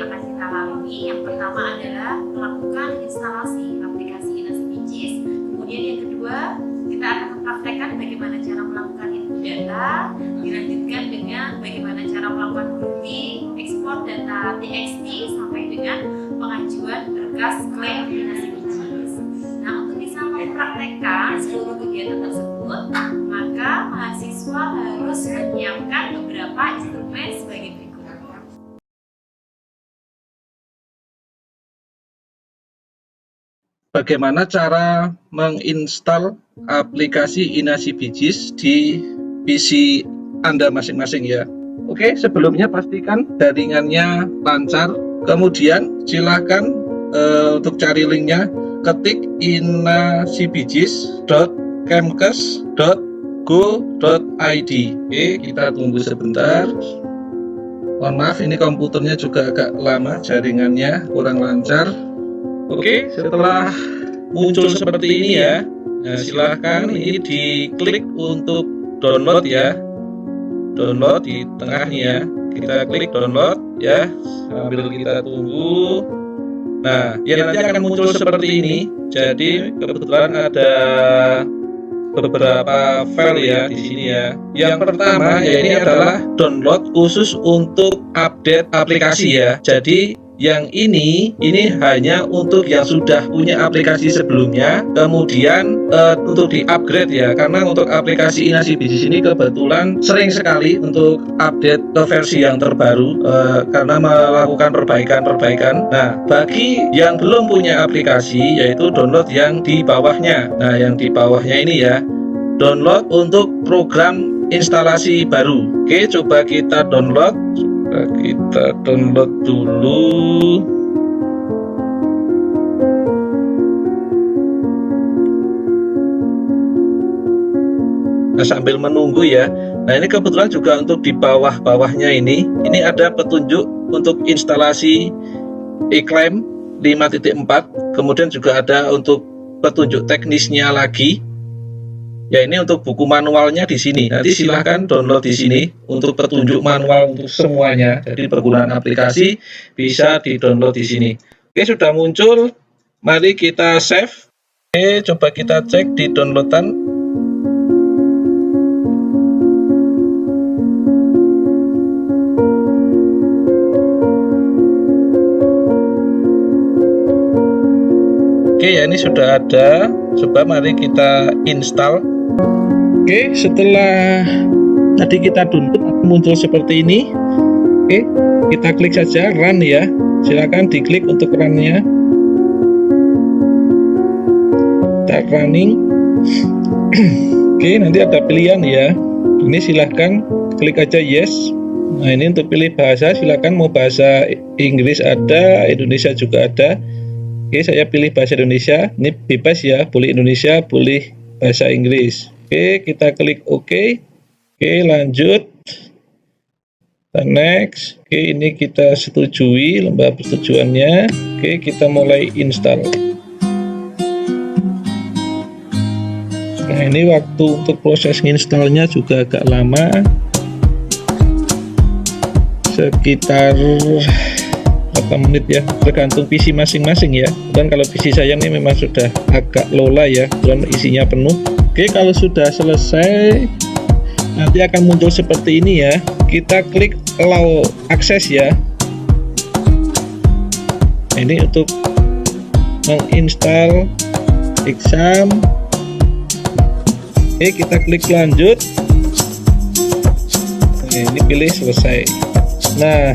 yang akan kita lalui. Yang pertama adalah melakukan instalasi aplikasi Inasi Bijis. Kemudian yang kedua, kita akan mempraktekkan bagaimana cara melakukan input data. Dilanjutkan dengan bagaimana cara melakukan grouping, ekspor data TXT sampai dengan pengajuan berkas klaim Inasi Bijis. Nah, untuk bisa mempraktekkan seluruh kegiatan tersebut, maka mahasiswa harus menyiapkan beberapa instrumen sebagai berikut. Bagaimana cara menginstal aplikasi Inasi Bijis di PC Anda masing-masing ya. Oke, sebelumnya pastikan jaringannya lancar. Kemudian silahkan untuk cari linknya, ketik inasibijis.kemkes.go.id. Oke, kita tunggu sebentar. Mohon maaf, ini komputernya juga agak lama, jaringannya kurang lancar. Oke, setelah muncul seperti ini ya, nah, silahkan ini diklik untuk download ya. Download di tengah nih ya. Kita klik download ya, sambil kita tunggu. Nah, ya nanti akan muncul seperti ini. Jadi kebetulan ada beberapa file ya di sini ya. Yang pertama ya ini adalah download khusus untuk update aplikasi ya. Jadi yang ini hanya untuk yang sudah punya aplikasi sebelumnya, kemudian untuk di-upgrade ya, karena untuk aplikasi Inasi Bijis ini kebetulan sering sekali untuk update ke versi yang terbaru karena melakukan perbaikan. Nah, bagi yang belum punya aplikasi, yaitu download yang di bawahnya. Nah, yang di bawahnya ini ya, download untuk program instalasi baru. Oke, coba kita download. Kita download dulu. Nah, sambil menunggu ya. Nah, ini kebetulan juga untuk di bawah-bawahnya ini ada petunjuk untuk instalasi iClaim 5.4. Kemudian juga ada untuk petunjuk teknisnya lagi. Ya, ini untuk buku manualnya di sini. Nanti silahkan download di sini untuk petunjuk manual untuk semuanya. Jadi penggunaan aplikasi bisa di-download di sini. Oke, sudah muncul. Mari kita save. Oke, coba kita cek di downloadan. Oke, ya ini sudah ada. Coba mari kita install. Oke, setelah tadi kita download muncul seperti ini. Oke, kita klik saja run ya. Silakan diklik untuk run-nya. Start running. Oke, nanti ada pilihan ya. Ini silahkan klik aja yes. Nah, ini untuk pilih bahasa, silakan mau bahasa Inggris ada, Indonesia juga ada. Oke, saya pilih bahasa Indonesia. Ini bebas ya, boleh Indonesia, boleh bahasa Inggris. Oke, kita klik OK. Oke, lanjut. Dan next. Oke, ini kita setujui lembar persetujuannya. Oke, kita mulai install. Nah, ini waktu untuk proses installnya juga agak lama. Sekitar berapa menit ya, tergantung PC masing-masing ya. Dan kalau PC saya ini memang sudah agak lola ya, dan isinya penuh. Oke, kalau sudah selesai nanti akan muncul seperti ini ya. Kita klik allow access ya. Ini untuk menginstal exam. Oke, kita klik lanjut. Ini pilih selesai. Nah,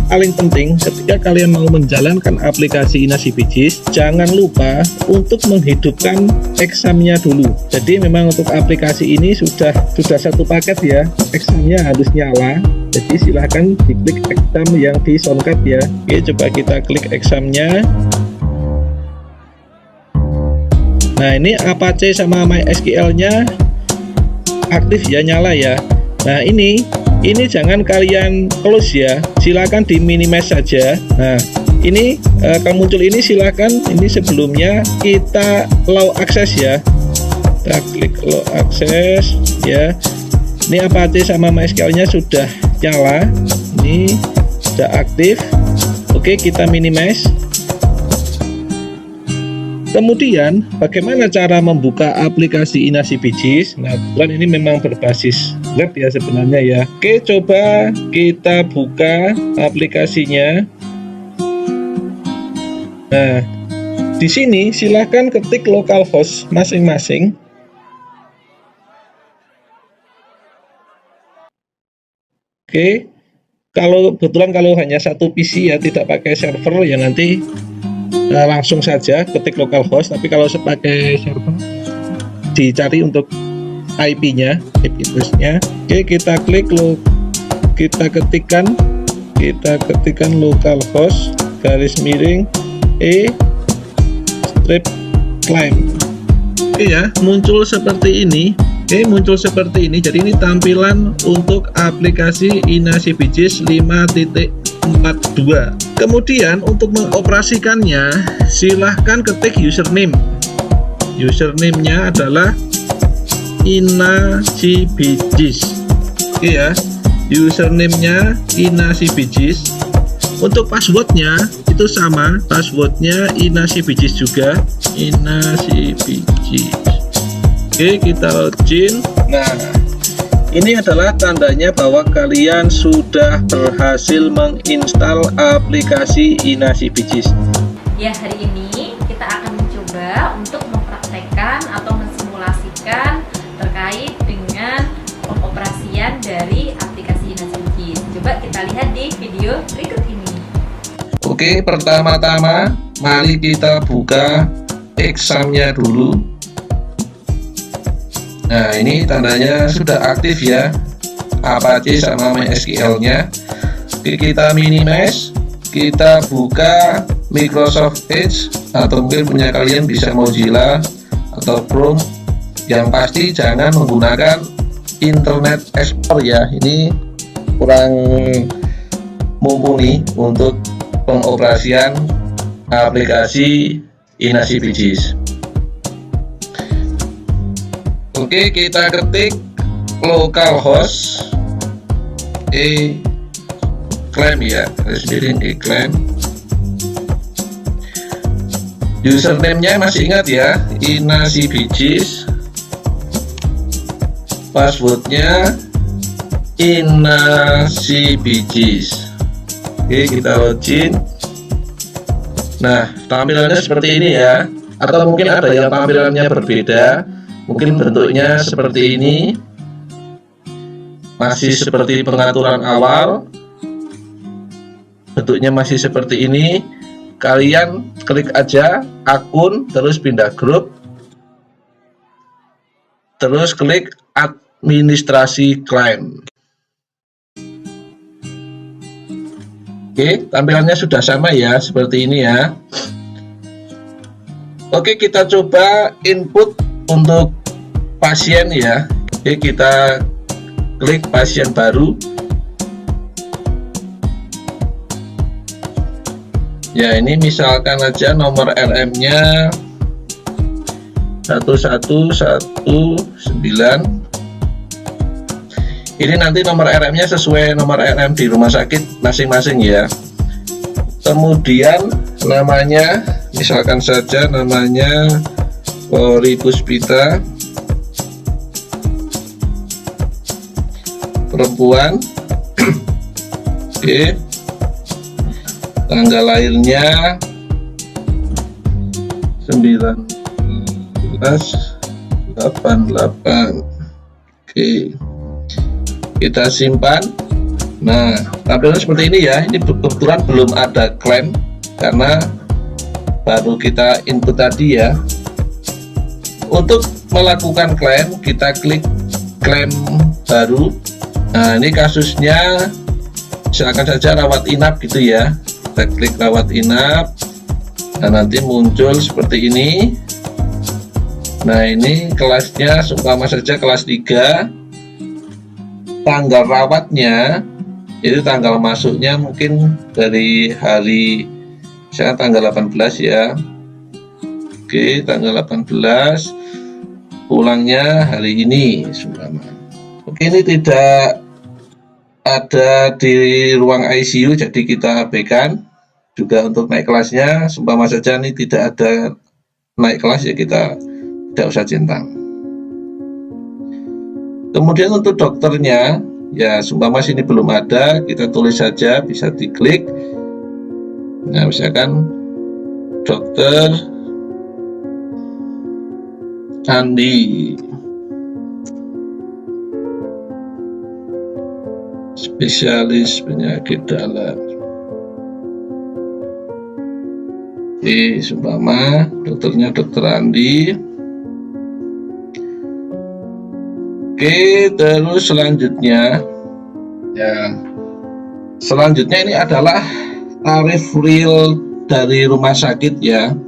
paling penting ketika kalian mau menjalankan aplikasi Inasi Bijis, jangan lupa untuk menghidupkan examnya dulu. Jadi memang untuk aplikasi ini sudah satu paket ya, examnya harus nyala. Jadi silahkan diklik exam yang di soundcard ya. Oke, coba kita klik examnya. Nah, ini Apache sama MySQL nya aktif ya, nyala ya. Nah, ini jangan kalian close ya, silakan di minimize saja. Nah, ini kalau muncul ini silakan, ini sebelumnya kita allow access ya. Kita klik allow access ya. Ini Apache sama MySQL nya sudah nyala. Ini sudah aktif. Oke, kita minimize. Kemudian bagaimana cara membuka aplikasi InaSiBijis? Nah, kebetulan ini memang berbasis web ya sebenarnya ya. Oke, coba kita buka aplikasinya. Nah, di sini silahkan ketik localhost masing-masing. Oke, kebetulan kalau hanya satu PC ya, tidak pakai server ya, nanti langsung saja ketik localhost. Tapi kalau pakai server dicari untuk IP-nya, IP address-nya. Oke, kita klik kita ketikkan localhost /claim. Oke ya, muncul seperti ini. Jadi ini tampilan untuk aplikasi InaSiBijis 5.42. Kemudian untuk mengoperasikannya, silahkan ketik username. Username-nya adalah InaSiBijis. Oke ya, username-nya InaSiBijis. Untuk passwordnya itu sama, passwordnya InaSiBijis juga, InaSiBijis. Oke, kita login. Nah, ini adalah tandanya bahwa kalian sudah berhasil menginstal aplikasi InaSiBijis. Ya, hari ini kita akan mencoba untuk mempraktekkan atau mensimulasikan terkait dengan pengoperasian dari aplikasi InaSiBijis. Coba kita lihat di video berikut ini. Oke, pertama-tama mari kita buka examnya dulu. Nah, ini tandanya sudah aktif ya, Apache sama MySQL-nya. Oke, kita minimize, kita buka Microsoft Edge, atau mungkin punya kalian bisa Mozilla atau Chrome. Yang pasti jangan menggunakan Internet Explorer ya, ini kurang mumpuni untuk pengoperasian aplikasi InaSiBijis. Oke, kita ketik localhost claim ya, sendiri claim. Username-nya masih ingat ya, InaSiBijis. Passwordnya InaSiBijis. Oke, kita login. Nah, tampilannya seperti ini ya, atau mungkin ada yang tampilannya berbeda. Mungkin bentuknya seperti ini, masih seperti pengaturan awal, bentuknya masih seperti ini. Kalian klik aja akun, terus pindah grup, terus klik administrasi klaim. Oke, tampilannya sudah sama ya, seperti ini ya. Oke, kita coba input untuk pasien ya. Oke, kita klik pasien baru. Ya, ini misalkan aja nomor RM-nya 1119. Ini nanti nomor RM-nya sesuai nomor RM di rumah sakit masing-masing ya. Kemudian namanya, misalkan saja namanya Polri Puspita, perempuan. Oke, tanggal lahirnya 1988. Oke, kita simpan. Nah, tampilannya seperti ini ya. Ini kebetulan belum ada klaim karena baru kita input tadi ya. Untuk melakukan klaim, kita klik klaim baru. Nah, ini kasusnya silakan saja rawat inap gitu ya. Kita klik rawat inap. Nah, nanti muncul seperti ini. Nah, ini kelasnya seumpama saja kelas 3. Tanggal rawatnya itu tanggal masuknya mungkin dari hari misalnya tanggal 18 ya. Oke, tanggal 18, pulangnya hari ini seumpama. Oke, ini tidak ada di ruang ICU, jadi kita abaikan. Juga untuk naik kelasnya, seumpama saja ini tidak ada naik kelas, ya kita tidak usah centang. Kemudian untuk dokternya, ya seumpama sini belum ada, kita tulis saja, bisa diklik. Nah, misalkan Dokter Andi, spesialis penyakit dalam. Oke, seumpama dokternya Dokter Andi. Oke, terus selanjutnya, ya, selanjutnya ini adalah tarif real dari rumah sakit ya.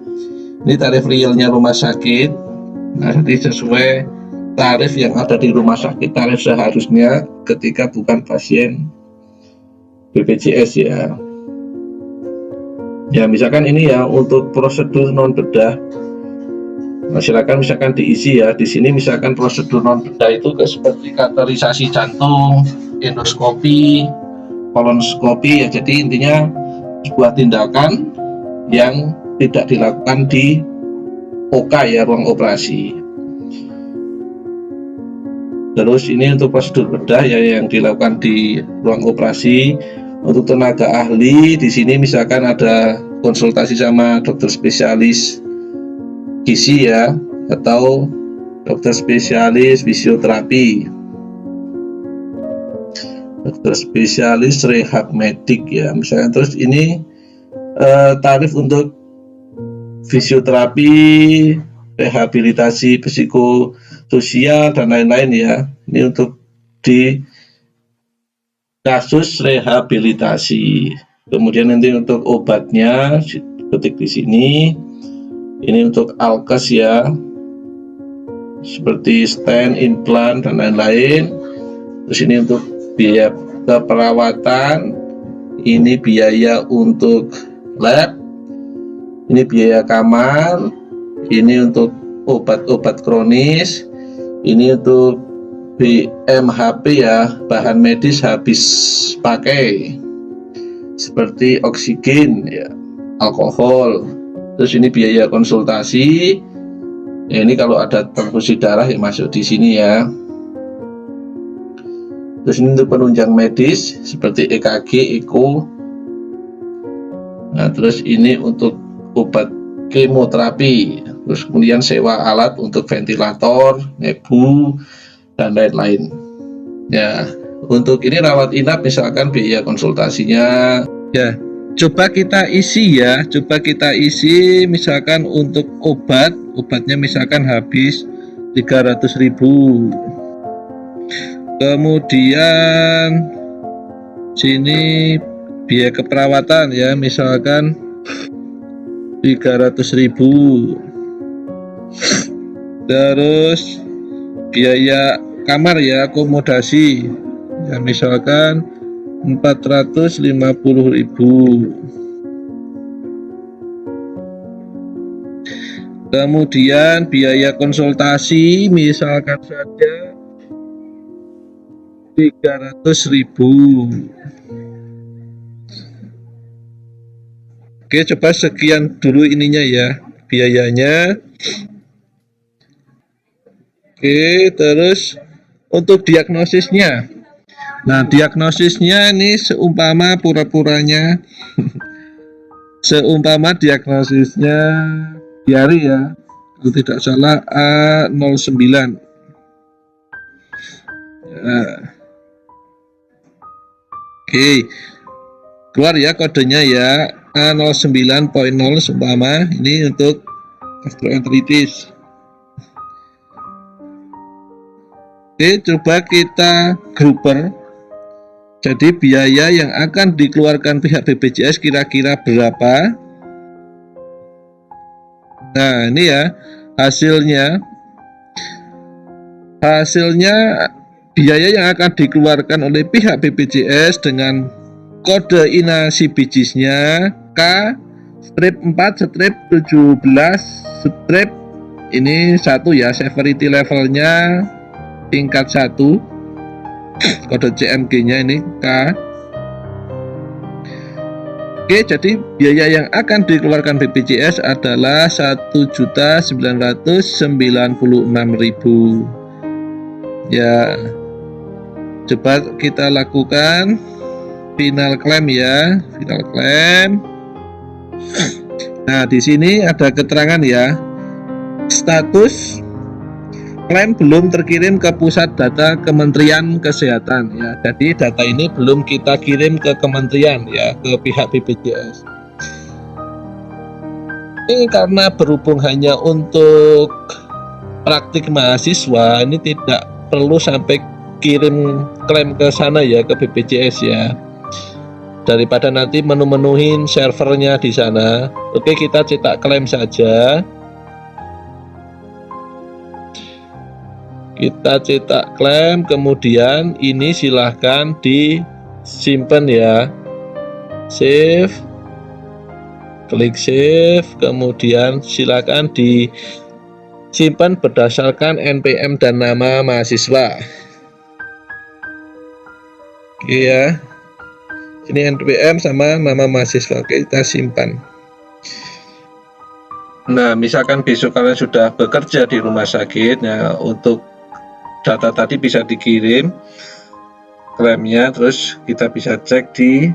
Ini tarif realnya rumah sakit. Nah, jadi sesuai tarif yang ada di rumah sakit, tarif seharusnya ketika bukan pasien BPJS ya. Ya, misalkan ini ya untuk prosedur non bedah. Nah, silakan misalkan diisi ya. Di sini misalkan prosedur non bedah itu seperti kateterisasi jantung, endoskopi, kolonoskopi ya. Jadi intinya sebuah tindakan yang tidak dilakukan di OK ya, ruang operasi. Terus ini untuk prosedur bedah ya yang dilakukan di ruang operasi. Untuk tenaga ahli di sini misalkan ada konsultasi sama dokter spesialis gizi ya, atau dokter spesialis fisioterapi, dokter spesialis rehab medik ya misalkan. Terus ini tarif untuk fisioterapi, rehabilitasi psikososial dan lain-lain ya. Ini untuk di kasus rehabilitasi. Kemudian nanti untuk obatnya ketik di sini. Ini untuk alkes ya, seperti stent, implan dan lain-lain. Terus ini untuk biaya keperawatan, ini biaya untuk lab, ini biaya kamar, ini untuk obat-obat kronis, ini untuk BMHP ya, bahan medis habis pakai, seperti oksigen ya, alkohol. Terus ini biaya konsultasi. Ya, ini kalau ada transfusi darah ya masuk di sini ya. Terus ini untuk penunjang medis seperti EKG, EKO. Nah, terus ini untuk obat kemoterapi. Terus kemudian sewa alat untuk ventilator, nebu dan lain-lain. Ya, untuk ini rawat inap misalkan biaya konsultasinya. Ya, coba kita isi ya, misalkan untuk obatnya misalkan habis 300.000. Kemudian sini biaya keperawatan ya, misalkan 300.000. Terus biaya kamar ya, akomodasi ya misalkan 450.000. Kemudian biaya konsultasi misalkan saja 300.000. Oke, coba sekian dulu ininya ya, biayanya. Oke, terus untuk diagnosisnya. Nah, diagnosisnya ini seumpama pura-puranya seumpama diagnosisnya diare ya, kalau tidak salah A09 ya. Oke, keluar ya kodenya ya, A09.0 seumpama ini untuk gastroenteritis. Oke, coba kita gruper. Jadi biaya yang akan dikeluarkan pihak BPJS kira-kira berapa? Nah, ini ya hasilnya. Biaya yang akan dikeluarkan oleh pihak BPJS dengan kode INA CBJS-nya K-4/17/ ini 1 ya, severity levelnya tingkat 1. kode CMG-nya ini K. Oke, jadi biaya yang akan dikeluarkan BPJS adalah 1.996.000. Ya, coba kita lakukan final claim ya, final claim. Nah, di sini ada keterangan ya, status klaim belum terkirim ke pusat data Kementerian Kesehatan ya. Jadi data ini belum kita kirim ke kementerian ya, ke pihak BPJS. Ini karena berhubung hanya untuk praktik mahasiswa, ini tidak perlu sampai kirim klaim ke sana ya, ke BPJS ya. Daripada nanti menuhin servernya di sana. Oke, kita cetak klaim saja. Kita cetak klaim, kemudian ini silahkan disimpan ya, save, klik save, kemudian silahkan disimpan berdasarkan NPM dan nama mahasiswa. Oke ya, ini NPM sama nama mahasiswa. Oke, kita simpan. Nah, misalkan besok kalian sudah bekerja di rumah sakit, ya untuk data tadi bisa dikirim klaimnya, terus kita bisa cek di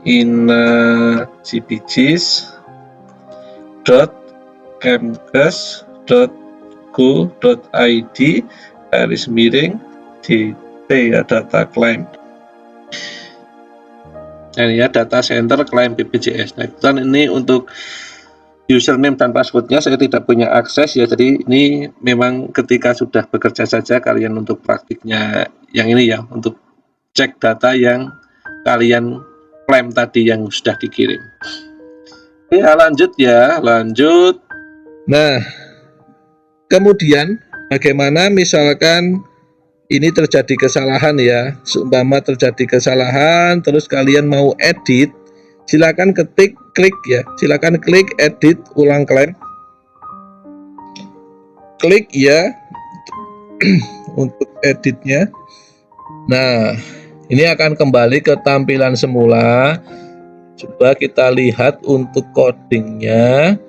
inacbps.kemkes.go.id/DT ya, data klaim. Nah, ini ya, data center klaim BPJS. Nah, ini untuk username dan passwordnya saya tidak punya akses ya, jadi ini memang ketika sudah bekerja saja kalian untuk praktiknya yang ini ya, untuk cek data yang kalian klaim tadi yang sudah dikirim. Oke, lanjut ya, lanjut. Nah, kemudian bagaimana misalkan ini terjadi kesalahan ya, seumpama terjadi kesalahan terus kalian mau edit, silakan klik ya, silakan klik edit ulang klaim, klik ya untuk editnya. Nah, ini akan kembali ke tampilan semula. Coba kita lihat untuk codingnya.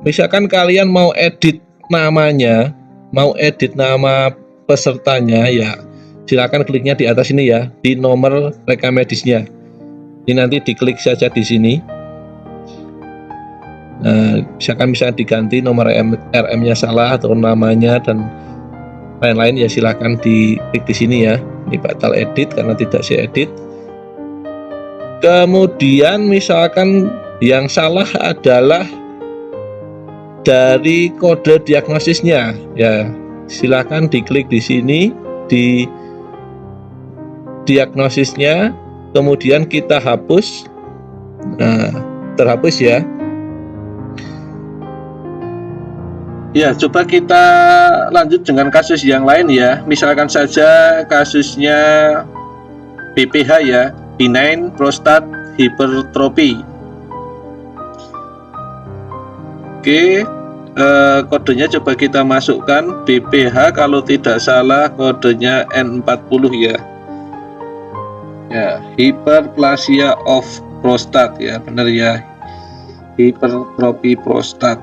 Misalkan kalian mau edit namanya, mau edit nama pesertanya ya, silakan kliknya di atas ini ya, di nomor rekam medisnya. Ini nanti diklik saja di sini. Nah, misalkan bisa diganti nomor RM-nya salah atau namanya dan lain-lain ya, silahkan diklik di sini ya. Ini batal edit karena tidak saya edit. Kemudian misalkan yang salah adalah dari kode diagnosisnya ya, silahkan diklik di sini di diagnosisnya. Kemudian kita hapus. Nah, terhapus ya. Ya, coba kita lanjut dengan kasus yang lain ya. Misalkan saja kasusnya BPH ya, benign prostate hypertrophy. Oke, kodenya coba kita masukkan BPH, kalau tidak salah kodenya N40 ya. Ya, hiperplasia of prostat ya, benar ya, hipertrofi prostat.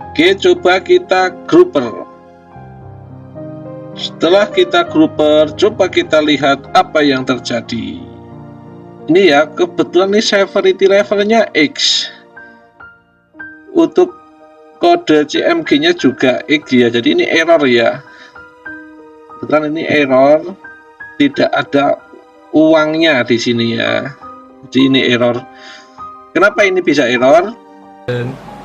Oke, coba kita grouper. Setelah kita grouper, coba kita lihat apa yang terjadi. Ini ya, kebetulan ini severity levelnya X. Untuk kode CMG nya juga X ya, jadi ini error ya. Kebetulan ini error, tidak ada uangnya di sini ya. Jadi ini error. Kenapa ini bisa error?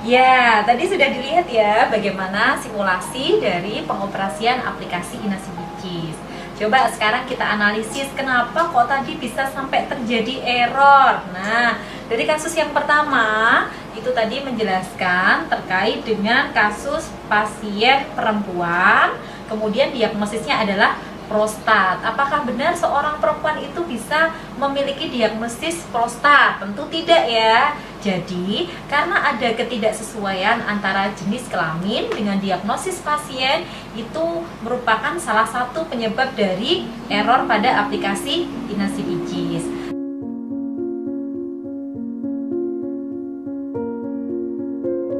Ya, tadi sudah dilihat ya bagaimana simulasi dari pengoperasian aplikasi Inasibicis. Coba sekarang kita analisis kenapa kok tadi bisa sampai terjadi error. Nah, dari kasus yang pertama itu tadi menjelaskan terkait dengan kasus pasien perempuan, kemudian diagnosisnya adalah prostat. Apakah benar seorang perempuan itu bisa memiliki diagnosis prostat? Tentu tidak ya. Jadi, karena ada ketidaksesuaian antara jenis kelamin dengan diagnosis pasien, itu merupakan salah satu penyebab dari error pada aplikasi Inasi Bijis.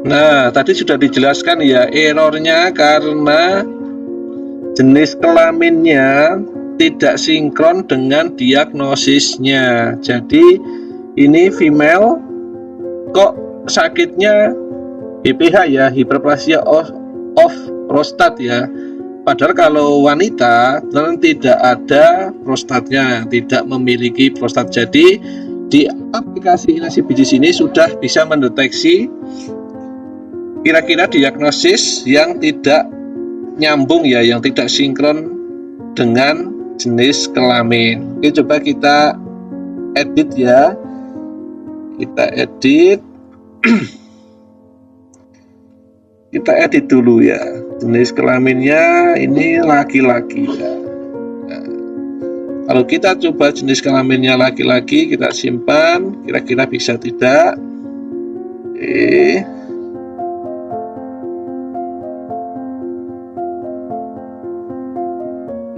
Nah, tadi sudah dijelaskan ya, errornya karena jenis kelaminnya tidak sinkron dengan diagnosisnya. Jadi ini female kok sakitnya HPH ya, hiperplasia of prostat ya. Padahal kalau wanita tidak ada prostatnya, tidak memiliki prostat. Jadi di aplikasi Inasi Bijis ini sudah bisa mendeteksi kira-kira diagnosis yang tidak nyambung ya, yang tidak sinkron dengan jenis kelamin. Oke, coba kita edit ya. Kita edit. Kita edit dulu ya. Jenis kelaminnya ini laki-laki ya. Nah, kalau kita coba jenis kelaminnya laki-laki, kita simpan, kira-kira bisa tidak? Oke.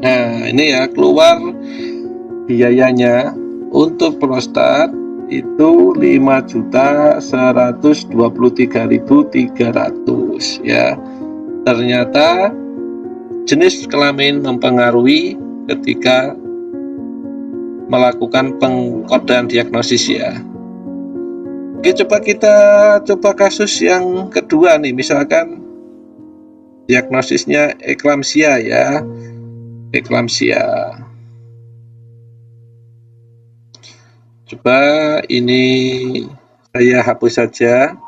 Nah, ini ya, keluar biayanya untuk prostat itu 5.123.300 ya. Ternyata jenis kelamin mempengaruhi ketika melakukan pengkodean diagnosis ya. Oke, coba kasus yang kedua nih, misalkan diagnosisnya eklamsia ya. Eklamsia. Coba ini saya hapus saja.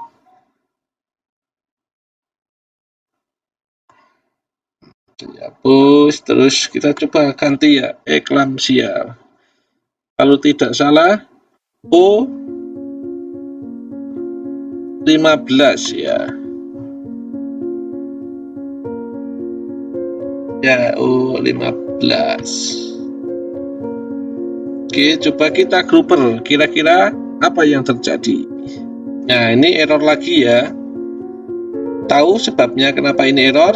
Hapus, terus kita coba ganti ya, eklamsia. Kalau tidak salah, O15 ya. Ya, O15. Oke, coba kita grouper. Kira-kira apa yang terjadi? Nah, ini error lagi ya. Tahu sebabnya kenapa ini error?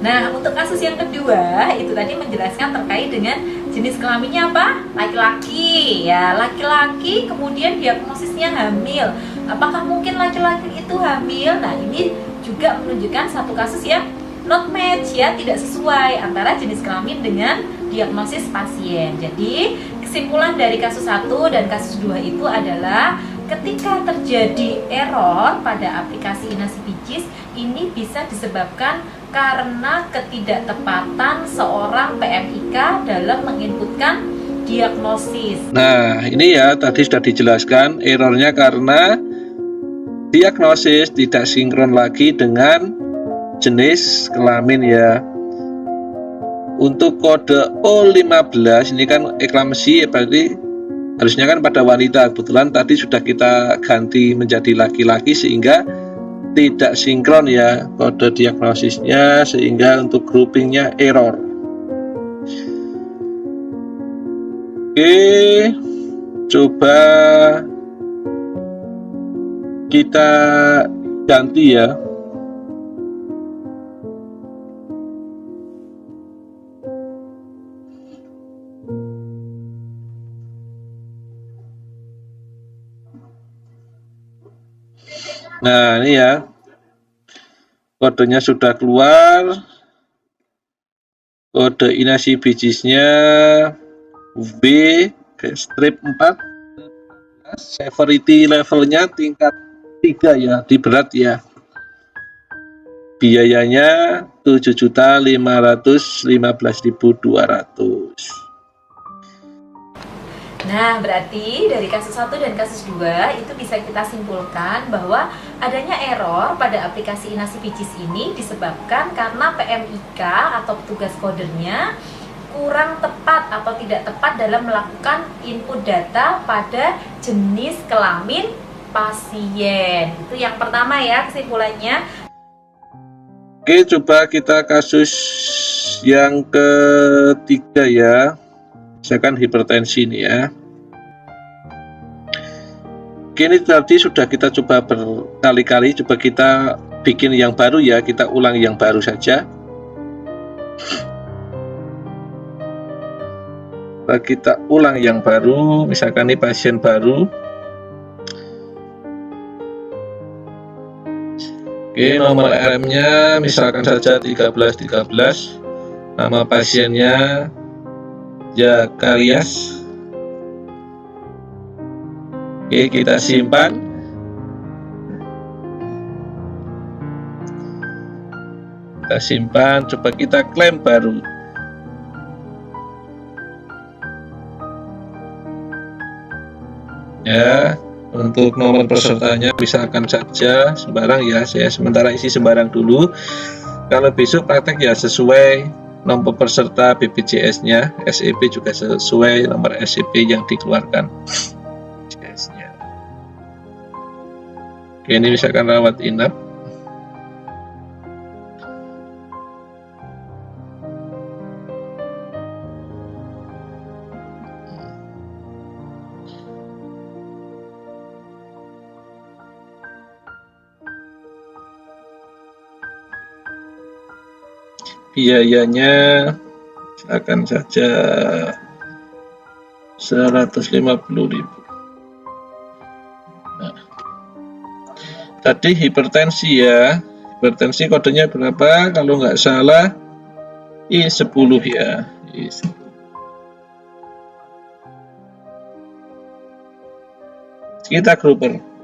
Nah, untuk kasus yang kedua, itu tadi menjelaskan terkait dengan jenis kelaminnya apa? Laki-laki. Ya, laki-laki kemudian diagnosisnya hamil. Apakah mungkin laki-laki itu hamil? Nah, ini juga menunjukkan satu kasus yang not match ya, tidak sesuai antara jenis kelamin dengan diagnosis pasien. Jadi kesimpulan dari kasus 1 dan kasus 2 itu adalah ketika terjadi error pada aplikasi Inasi Bijis, ini bisa disebabkan karena ketidaktepatan seorang PMIK dalam menginputkan diagnosis. Nah, ini ya tadi sudah dijelaskan errornya karena diagnosis tidak sinkron lagi dengan jenis kelamin ya. Untuk kode O15 ini kan eklamsi ya, berarti harusnya kan pada wanita. Kebetulan tadi sudah kita ganti menjadi laki-laki sehingga tidak sinkron ya kode diagnosisnya, sehingga untuk groupingnya error. Oke, coba kita ganti ya. Nah, ini ya, kodenya sudah keluar. Kode Inasi Bijisnya V strip 4, severity levelnya tingkat 3 ya, di berat ya. Biayanya 7.515.200. Nah, berarti dari kasus 1 dan kasus 2 itu bisa kita simpulkan bahwa adanya error pada aplikasi Inasi Bijis ini disebabkan karena PMIK atau petugas kodernya kurang tepat atau tidak tepat dalam melakukan input data pada jenis kelamin pasien. Itu yang pertama ya kesimpulannya. Oke, coba kita kasus yang ketiga ya, misalkan hipertensi ini ya. Oke, ini tadi sudah kita coba berkali-kali, coba kita bikin yang baru ya, kita ulang yang baru saja. Coba kita ulang yang baru, misalkan ini pasien baru. Oke, nomor RM-nya misalkan saja 1313. Nama pasiennya Zakarias. Oke, kita simpan. Kita simpan, coba kita klaim baru. Ya, untuk nomor pesertanya misalkan saja sembarang ya, saya sementara isi sembarang dulu. Kalau besok praktek ya sesuai nomor peserta BPJS-nya, SEP juga sesuai nomor SEP yang dikeluarkan BPJS-nya. Oke, ini misalkan rawat inap. Biayanya akan saja 150.000. Nah, tadi hipertensi ya, hipertensi kodenya berapa? Kalau nggak salah I10 ya, I10. Kita gruper.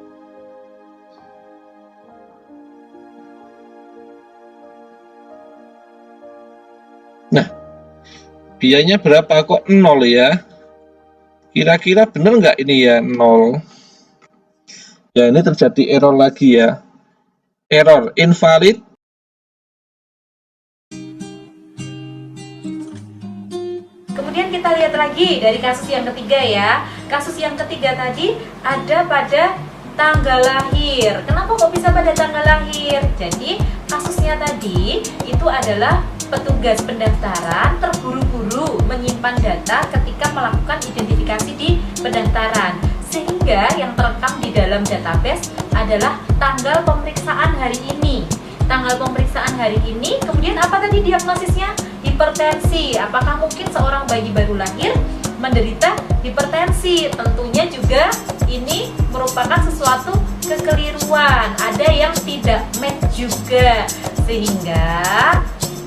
Nah, biayanya berapa kok 0 ya? Kira-kira bener nggak ini ya 0? Ya, ini terjadi error lagi ya. Error invalid. Kemudian kita lihat lagi dari kasus yang ketiga ya. Kasus yang ketiga tadi ada pada tanggal lahir. Kenapa kok bisa pada tanggal lahir? Jadi kasusnya tadi itu adalah petugas pendaftaran terburu-buru menyimpan data ketika melakukan identifikasi di pendaftaran, sehingga yang terekam di dalam database adalah tanggal pemeriksaan hari ini. Tanggal pemeriksaan hari ini, kemudian apa tadi diagnosisnya? Hipertensi. Apakah mungkin seorang bayi baru lahir menderita hipertensi? Tentunya juga ini merupakan sesuatu kekeliruan. Ada yang tidak match juga, sehingga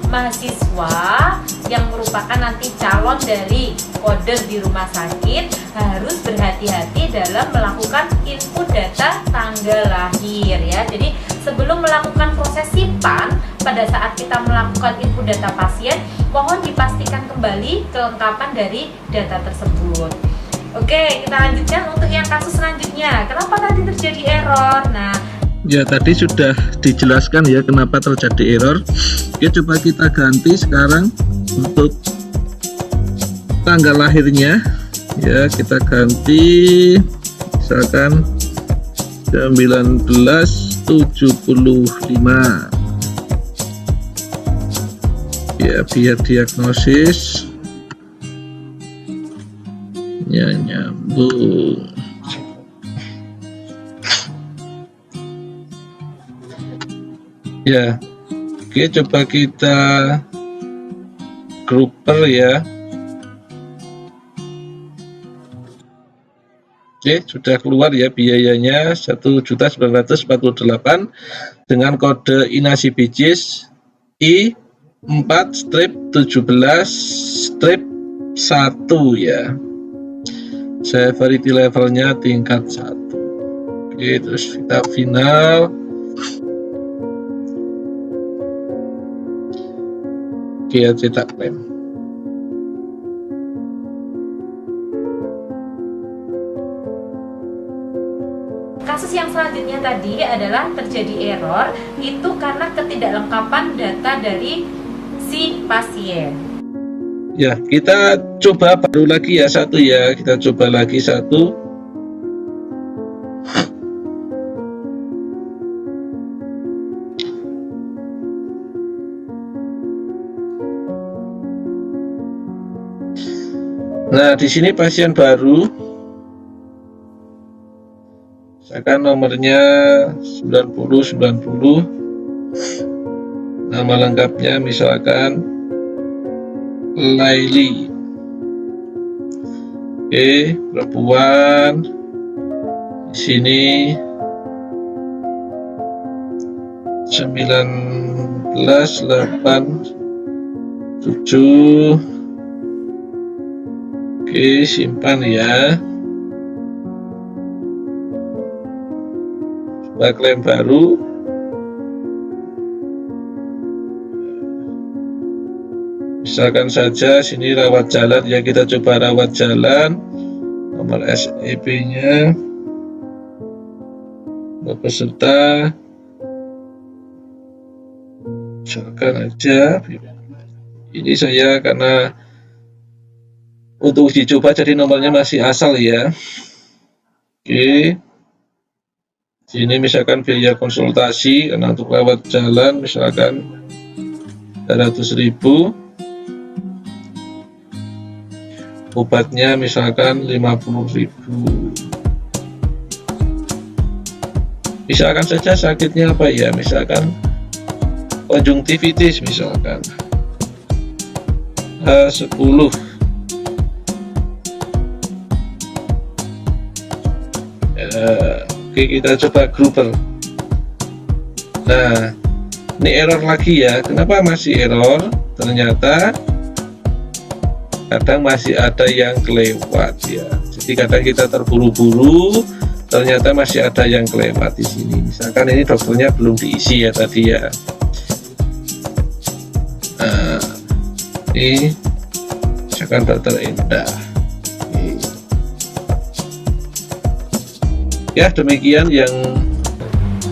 mahasiswa yang merupakan nanti calon dari kode di rumah sakit harus berhati-hati dalam melakukan input data tanggal lahir ya. Jadi sebelum melakukan proses simpan, pada saat kita melakukan input data pasien, mohon dipastikan kembali kelengkapan dari data tersebut. Oke, kita lanjutkan untuk yang kasus selanjutnya. Kenapa tadi terjadi error? Nah, Ya, tadi sudah dijelaskan ya kenapa terjadi error. Oke, coba kita ganti sekarang untuk tanggal lahirnya. Ya, kita ganti misalkan 1975. Ya, biar diagnosis nyambung. Ya, oke, coba kita gruper ya. Oke, sudah keluar ya biayanya 1.948 dengan kode inasi bijis I4-17-1 ya. Severity levelnya tingkat 1. Oke, terus kita final. Oke, cetak klaim. kasus yang selanjutnya tadi adalah terjadi error itu karena ketidaklengkapan data dari si pasien. Ya, kita coba baru lagi ya satu ya. Kita coba lagi satu. Nah, di sini pasien baru, misalkan nomornya 9090, nama lengkapnya misalkan Laili. Oke, perempuan. Di sini 1987. Oke, simpan ya. Coba klaim baru. Misalkan saja sini rawat jalan ya, kita coba rawat jalan. Nomor SEP-nya, nomor peserta, misalkan aja ini saya karena untuk uji coba jadi nomornya masih asal ya. Oke, sini misalkan biaya konsultasi karena untuk rawat jalan misalkan 300.000, obatnya misalkan 50.000. Misalkan saja sakitnya apa ya, misalkan konjungtivitis misalkan H10. Oke, kita coba Gruber. Nah, ini error lagi ya. Kenapa masih error? Ternyata kadang masih ada yang kelewat ya. Jadi kadang kita terburu-buru, ternyata masih ada yang kelewat di sini. Misalkan ini dokternya belum diisi ya tadi ya. Nah, ini misalkan dokter Indah. Ya, demikian yang.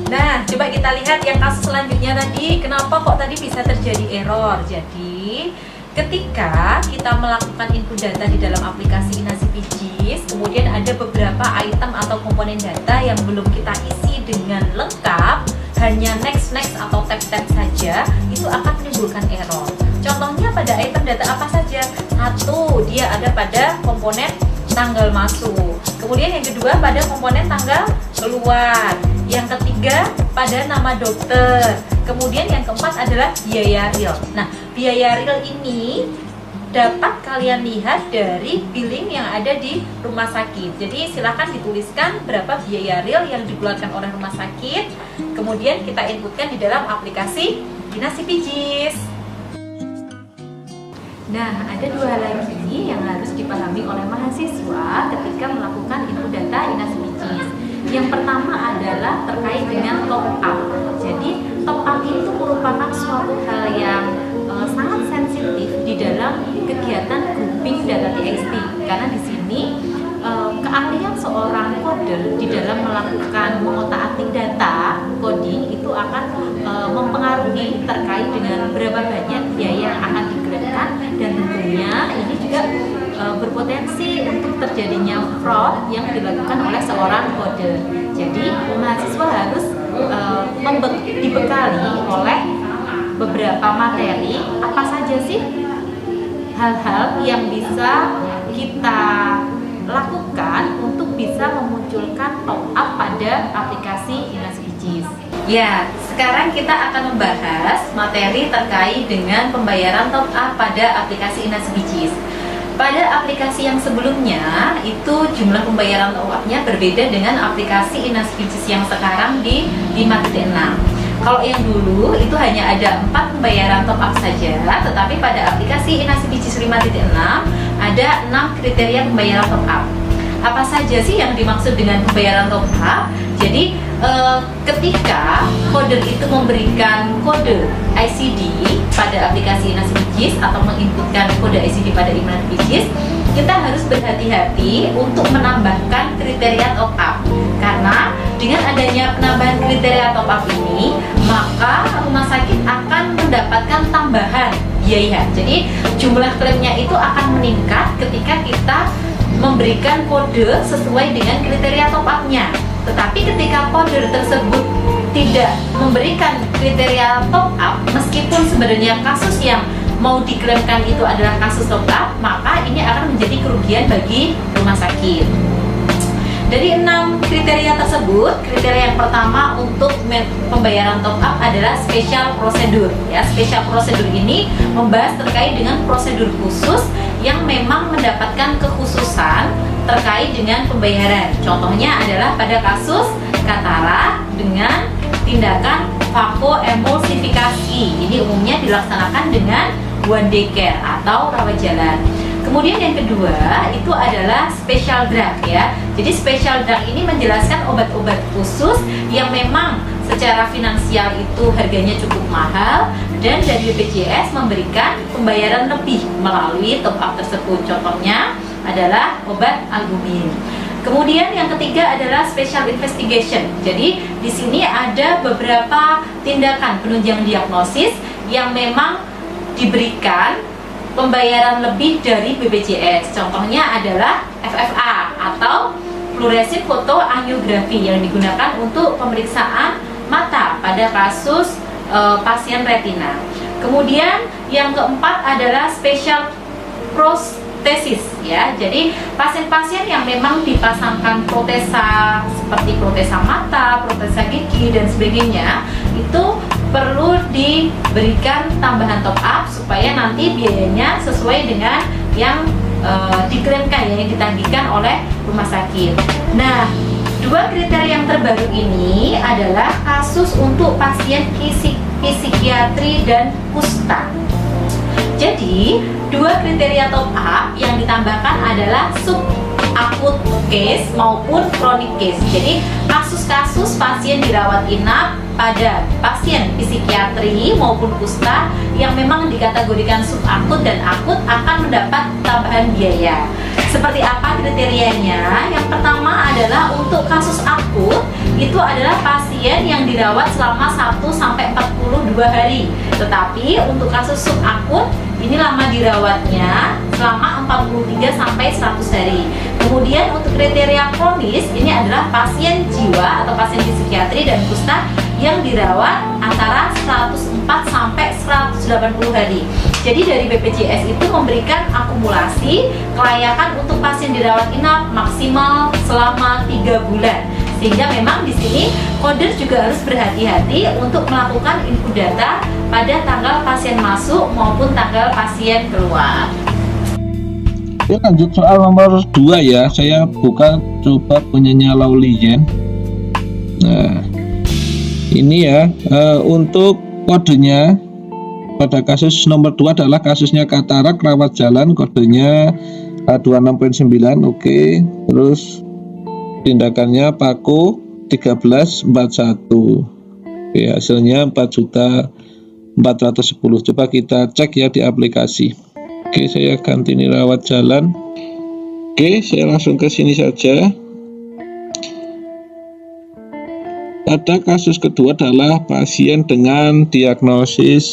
Nah, coba kita lihat yang kasus selanjutnya tadi. Kenapa kok tadi bisa terjadi error? Jadi ketika kita melakukan input data di dalam aplikasi InaSiPJIS, kemudian ada beberapa item atau komponen data yang belum kita isi dengan lengkap, hanya next atau tab saja, itu akan menimbulkan error. Contohnya pada item data apa saja? Satu, dia ada pada komponen tanggal masuk. Kemudian yang kedua pada komponen tanggal keluar. Yang ketiga pada nama dokter. Kemudian yang keempat adalah biaya real. Nah, biaya real ini dapat kalian lihat dari billing yang ada di rumah sakit. Jadi silakan dituliskan berapa biaya real yang dikeluarkan oleh rumah sakit. Kemudian kita inputkan di dalam aplikasi InaSiPJIS. Nah, ada dua hal lagi yang harus dipahami oleh mahasiswa ketika melakukan input data InaSiPJIS. Yang pertama adalah terkait dengan top up. Jadi top up itu merupakan suatu hal yang sangat sensitif di dalam kegiatan grouping data TXT, karena di sini keahlian seorang coder di dalam melakukan mengotak-atik data coding itu akan mempengaruhi terkait dengan berapa banyak biaya yang akan dikeluarkan, dan tentunya ini juga berpotensi untuk terjadinya fraud yang dilakukan oleh seorang coder. Jadi mahasiswa harus dibekali oleh beberapa materi. Apa saja sih hal-hal yang bisa kita lakukan untuk bisa memunculkan top up pada aplikasi InaSiPJIS? Ya, sekarang kita akan membahas materi terkait dengan pembayaran top up pada aplikasi InaSiPJIS. Pada aplikasi yang sebelumnya itu jumlah pembayaran top up-nya berbeda dengan aplikasi InaSiPJIS yang sekarang di 5.6. Kalau yang dulu itu hanya ada 4 pembayaran top up saja, tetapi pada aplikasi InaSiPJIS 5.6 ada 6 kriteria pembayaran top up. Apa saja sih yang dimaksud dengan pembayaran top up? Jadi ketika coder itu memberikan kode ICD pada aplikasi InaSiPJIS atau menginputkan kode ICD pada InaSiPJIS, kita harus berhati-hati untuk menambahkan kriteria top up, karena dengan adanya penambahan kriteria top up ini, maka rumah sakit akan mendapatkan tambahan biaya. Jadi jumlah klaimnya itu akan meningkat ketika kita memberikan kode sesuai dengan kriteria top up-nya. Tetapi ketika kode tersebut tidak memberikan kriteria top up, meskipun sebenarnya kasus yang mau diklaimkan itu adalah kasus top up, maka ini akan menjadi kerugian bagi rumah sakit. Dari 6 kriteria tersebut, kriteria yang pertama untuk pembayaran top up adalah special procedure. Ya, special procedure ini membahas terkait dengan prosedur khusus yang memang mendapatkan kekhususan terkait dengan pembayaran. Contohnya adalah pada kasus katarak dengan tindakan vakoemulsifikasi. Ini umumnya dilaksanakan dengan one day care atau rawat jalan. Kemudian yang kedua itu adalah special drug ya. Jadi special drug ini menjelaskan obat-obat khusus yang memang secara finansial itu harganya cukup mahal dan dari BPJS memberikan pembayaran lebih melalui top up tersebut. Contohnya adalah obat albumin. Kemudian yang ketiga adalah special investigation. Jadi di sini ada beberapa tindakan penunjang diagnosis yang memang diberikan pembayaran lebih dari BPJS. Contohnya adalah FFA atau fluorescent fotoangiografi yang digunakan untuk pemeriksaan mata pada kasus pasien retina. Kemudian yang keempat adalah special prostesis ya. Jadi pasien-pasien yang memang dipasangkan protesa seperti protesa mata, protesa gigi dan sebagainya itu perlu diberikan tambahan top up supaya nanti biayanya sesuai dengan yang diklaimkan, yang ditagihkan oleh rumah sakit. Nah, 2 kriteria yang terbaru ini adalah kasus untuk pasien psikiatri dan kusta. Jadi, 2 kriteria top up yang ditambahkan adalah subacute case maupun chronic case. Jadi, kasus-kasus pasien dirawat inap pada pasien psikiatri maupun kusta yang memang dikategorikan subakut dan akut akan mendapat tambahan biaya. Seperti apa kriterianya? Yang pertama adalah untuk kasus akut itu adalah pasien yang dirawat selama 1-42 hari. Tetapi untuk kasus subakut ini lama dirawatnya selama 43-100 hari. Kemudian untuk kriteria kronis ini adalah pasien jiwa atau pasien psikiatri dan kusta yang dirawat antara 104-180 hari. Jadi dari BPJS itu memberikan akumulasi kelayakan untuk pasien dirawat inap maksimal selama 3 bulan. Sehingga memang di sini Koder juga harus berhati-hati untuk melakukan input data pada tanggal pasien masuk maupun tanggal pasien keluar. Oke, lanjut soal nomor 2 ya. Saya buka coba punyanya Laulien. Nah, ini ya untuk kodenya pada kasus nomor 2 adalah kasusnya katarak rawat jalan, kodenya A26.9. Oke, terus tindakannya Pako 1341. Oke, hasilnya 4.410. Coba kita cek ya di aplikasi. Oke, saya ganti ini rawat jalan. Oke, saya langsung ke sini saja. Pada kasus kedua adalah pasien dengan diagnosis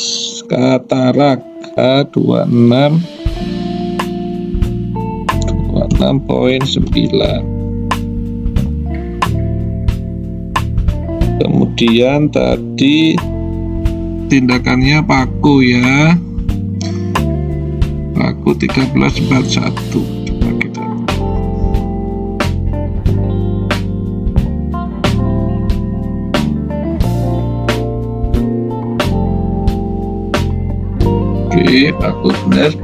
katarak A26.9. Kemudian tadi tindakannya Pako ya. Pako 1341. Coba kita. Oke, Pako benar.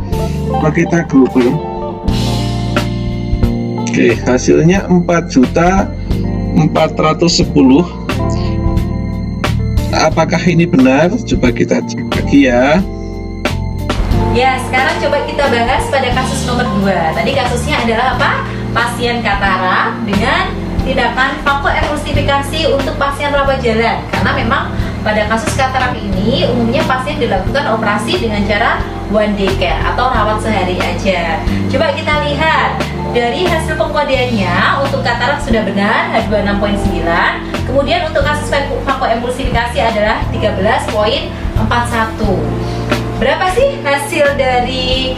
Coba kita global. Oke, hasilnya 4.410. Apakah ini benar? Coba kita cek lagi ya. Ya, sekarang coba kita bahas pada kasus nomor 2. Tadi kasusnya adalah apa? Pasien katarak dengan tindakan vakoemulsifikasi untuk pasien rawat jalan. Karena memang pada kasus katarak ini umumnya pasien dilakukan operasi dengan cara one day care atau rawat sehari aja. Coba kita lihat dari hasil pengkodeannya. Untuk katarak sudah benar H26.9. Kemudian untuk kasus vakoemulsifikasi adalah 13.41. Berapa sih hasil dari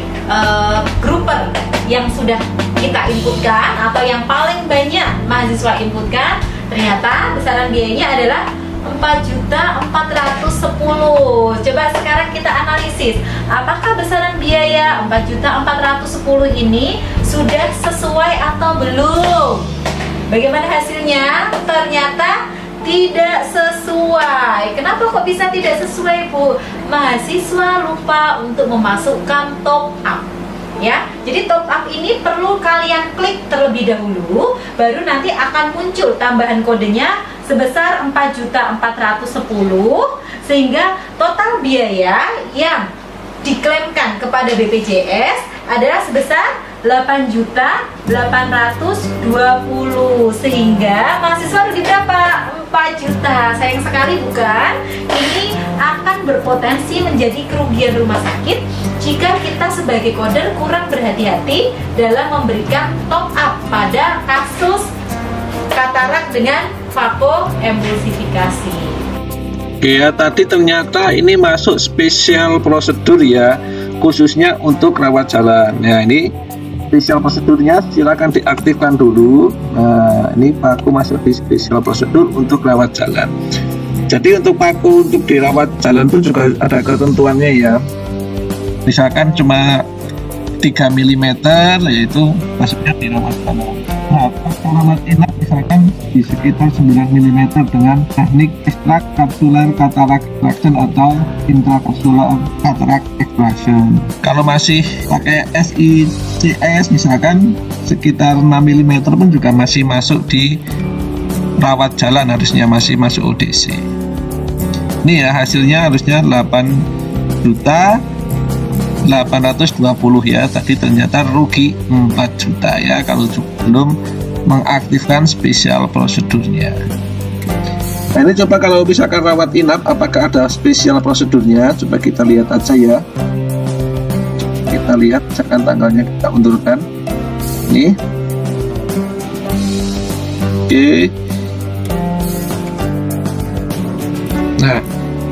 grouper yang sudah kita inputkan atau yang paling banyak mahasiswa inputkan? Ternyata besaran biayanya adalah 4.410.000. Coba sekarang kita analisis, apakah besaran biaya 4.410.000 ini sudah sesuai atau belum? Bagaimana hasilnya? Ternyata tidak sesuai. Kenapa kok bisa tidak sesuai, Bu? Mahasiswa lupa untuk memasukkan top up. Ya, jadi top up ini perlu kalian klik terlebih dahulu, baru nanti akan muncul tambahan kodenya sebesar 4.410.000, sehingga total biaya yang diklaimkan kepada BPJS adalah sebesar 8.820.000, sehingga mahasiswa rugi berapa? 4 juta. Sayang sekali bukan? Ini akan berpotensi menjadi kerugian rumah sakit jika kita sebagai coder kurang berhati-hati dalam memberikan top up pada kasus katarak dengan vakoemulsifikasi. Oke ya, tadi ternyata ini masuk spesial prosedur ya, khususnya untuk rawat jalan. Nah, ini spesial prosedurnya silakan diaktifkan dulu. Nah, ini paku masuk di spesial prosedur untuk rawat jalan. Jadi untuk paku untuk dirawat jalan pun juga ada ketentuannya ya. Misalkan cuma 3 mm, yaitu masuknya dirawat jalan. Nah, rawat inap misalkan di sekitar 9 mm dengan teknik ekstrak kapsular katarak extraction atau intrakapsular katarak extraction. Kalau masih pakai SICS misalkan sekitar 6 mm pun juga masih masuk di rawat jalan, harusnya masih masuk ODC. Ini ya hasilnya harusnya 8.820 ya, tadi ternyata rugi 4 juta ya kalau belum mengaktifkan spesial prosedurnya. Nah, ini coba kalau misalkan rawat inap apakah ada spesial prosedurnya, coba kita lihat aja ya. Kita lihat misalkan tanggalnya kita undurkan nih. Oke. Nah,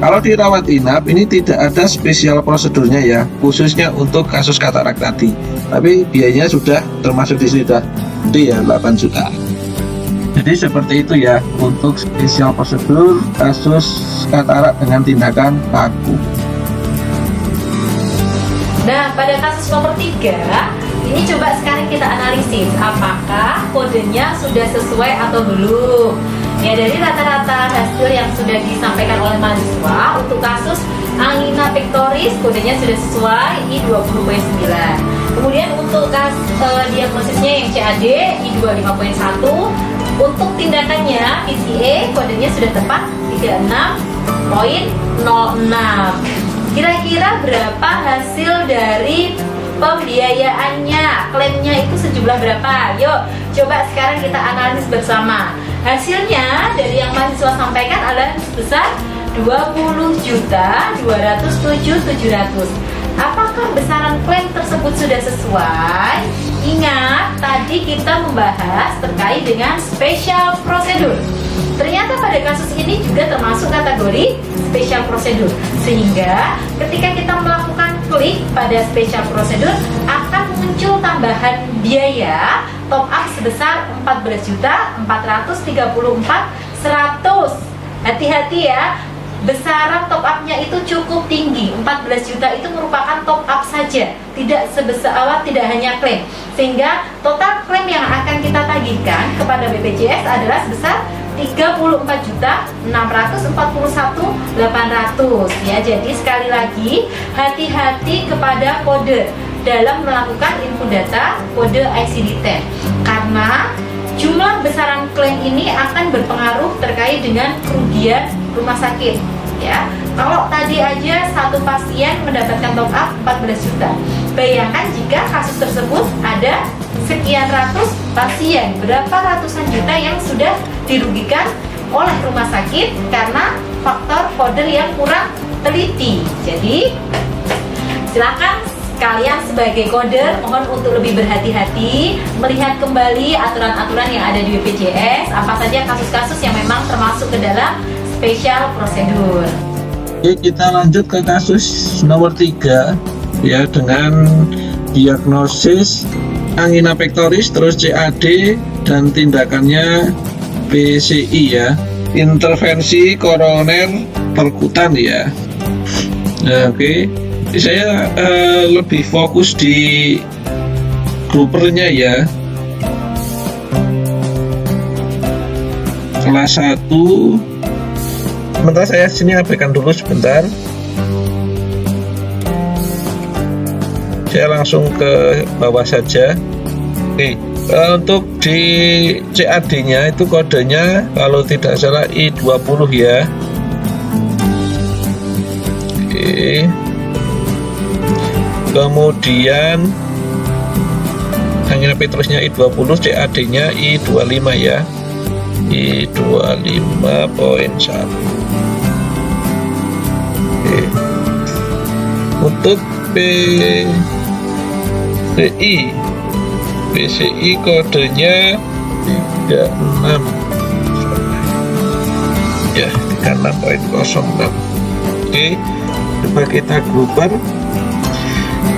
kalau dirawat inap ini tidak ada spesial prosedurnya ya, khususnya untuk kasus katarak tadi. Tapi biayanya sudah termasuk di sini dah, ya 8 juta. Jadi seperti itu ya untuk spesial prosedur kasus katarak dengan tindakan paku. Nah, pada kasus nomor 3, ini coba sekarang kita analisis apakah kodenya sudah sesuai atau belum. Ya, dari rata-rata hasil yang sudah disampaikan oleh mahasiswa untuk kasus angina pectoris kodenya sudah sesuai I20.9. Kemudian untuk diagnosisnya yang CAD I25.1. Untuk tindakannya PCA kodenya sudah tepat 36.06. Kira-kira berapa hasil dari pembiayaannya? Klaimnya itu sejumlah berapa? Yuk, coba sekarang kita analisis bersama. Hasilnya dari yang mahasiswa sampaikan adalah sebesar 20.207.700. Apakah besaran klaim tersebut sudah sesuai? Ingat, tadi kita membahas terkait dengan special prosedur. Ternyata pada kasus ini juga termasuk kategori special prosedur. Sehingga ketika kita melakukan klik pada special prosedur akan muncul tambahan biaya top up sebesar 14.434.100. Hati-hati ya, besaran top upnya itu cukup tinggi. 14 juta itu merupakan top up saja, tidak sebesar tidak hanya klaim. Sehingga total klaim yang akan kita tagihkan kepada BPJS adalah sebesar 34.641.800 ya. Jadi sekali lagi hati-hati kepada kode dalam melakukan input data kode ICD-10 karena jumlah besaran klaim ini akan berpengaruh terkait dengan kerugian rumah sakit ya. Kalau tadi aja satu pasien mendapatkan top up 14 juta, bayangkan jika kasus tersebut ada sekian ratus pasien, berapa ratusan juta yang sudah dirugikan oleh rumah sakit karena faktor coder yang kurang teliti. Jadi silakan kalian sebagai coder mohon untuk lebih berhati-hati melihat kembali aturan-aturan yang ada di BPJS, apa saja kasus-kasus yang memang termasuk ke dalam special prosedur. Oke, kita lanjut ke kasus nomor 3 ya, dengan diagnosis angina pectoris terus CAD dan tindakannya PCI ya. intervensi koroner perkutan ya. Nah, oke. Saya lebih fokus di groupernya ya. Kelas 1. Sebentar, saya sini abaikan dulu sebentar. Saya langsung ke bawah saja. Oke. Untuk di CAD-nya itu kodenya kalau tidak salah I20 ya. Oke. Kemudian Angina Petrusnya I20, CAD-nya I25 ya. I25.1. Oke. Untuk PCI kodenya 36 ya, 36.06. Oke, coba kita grouper.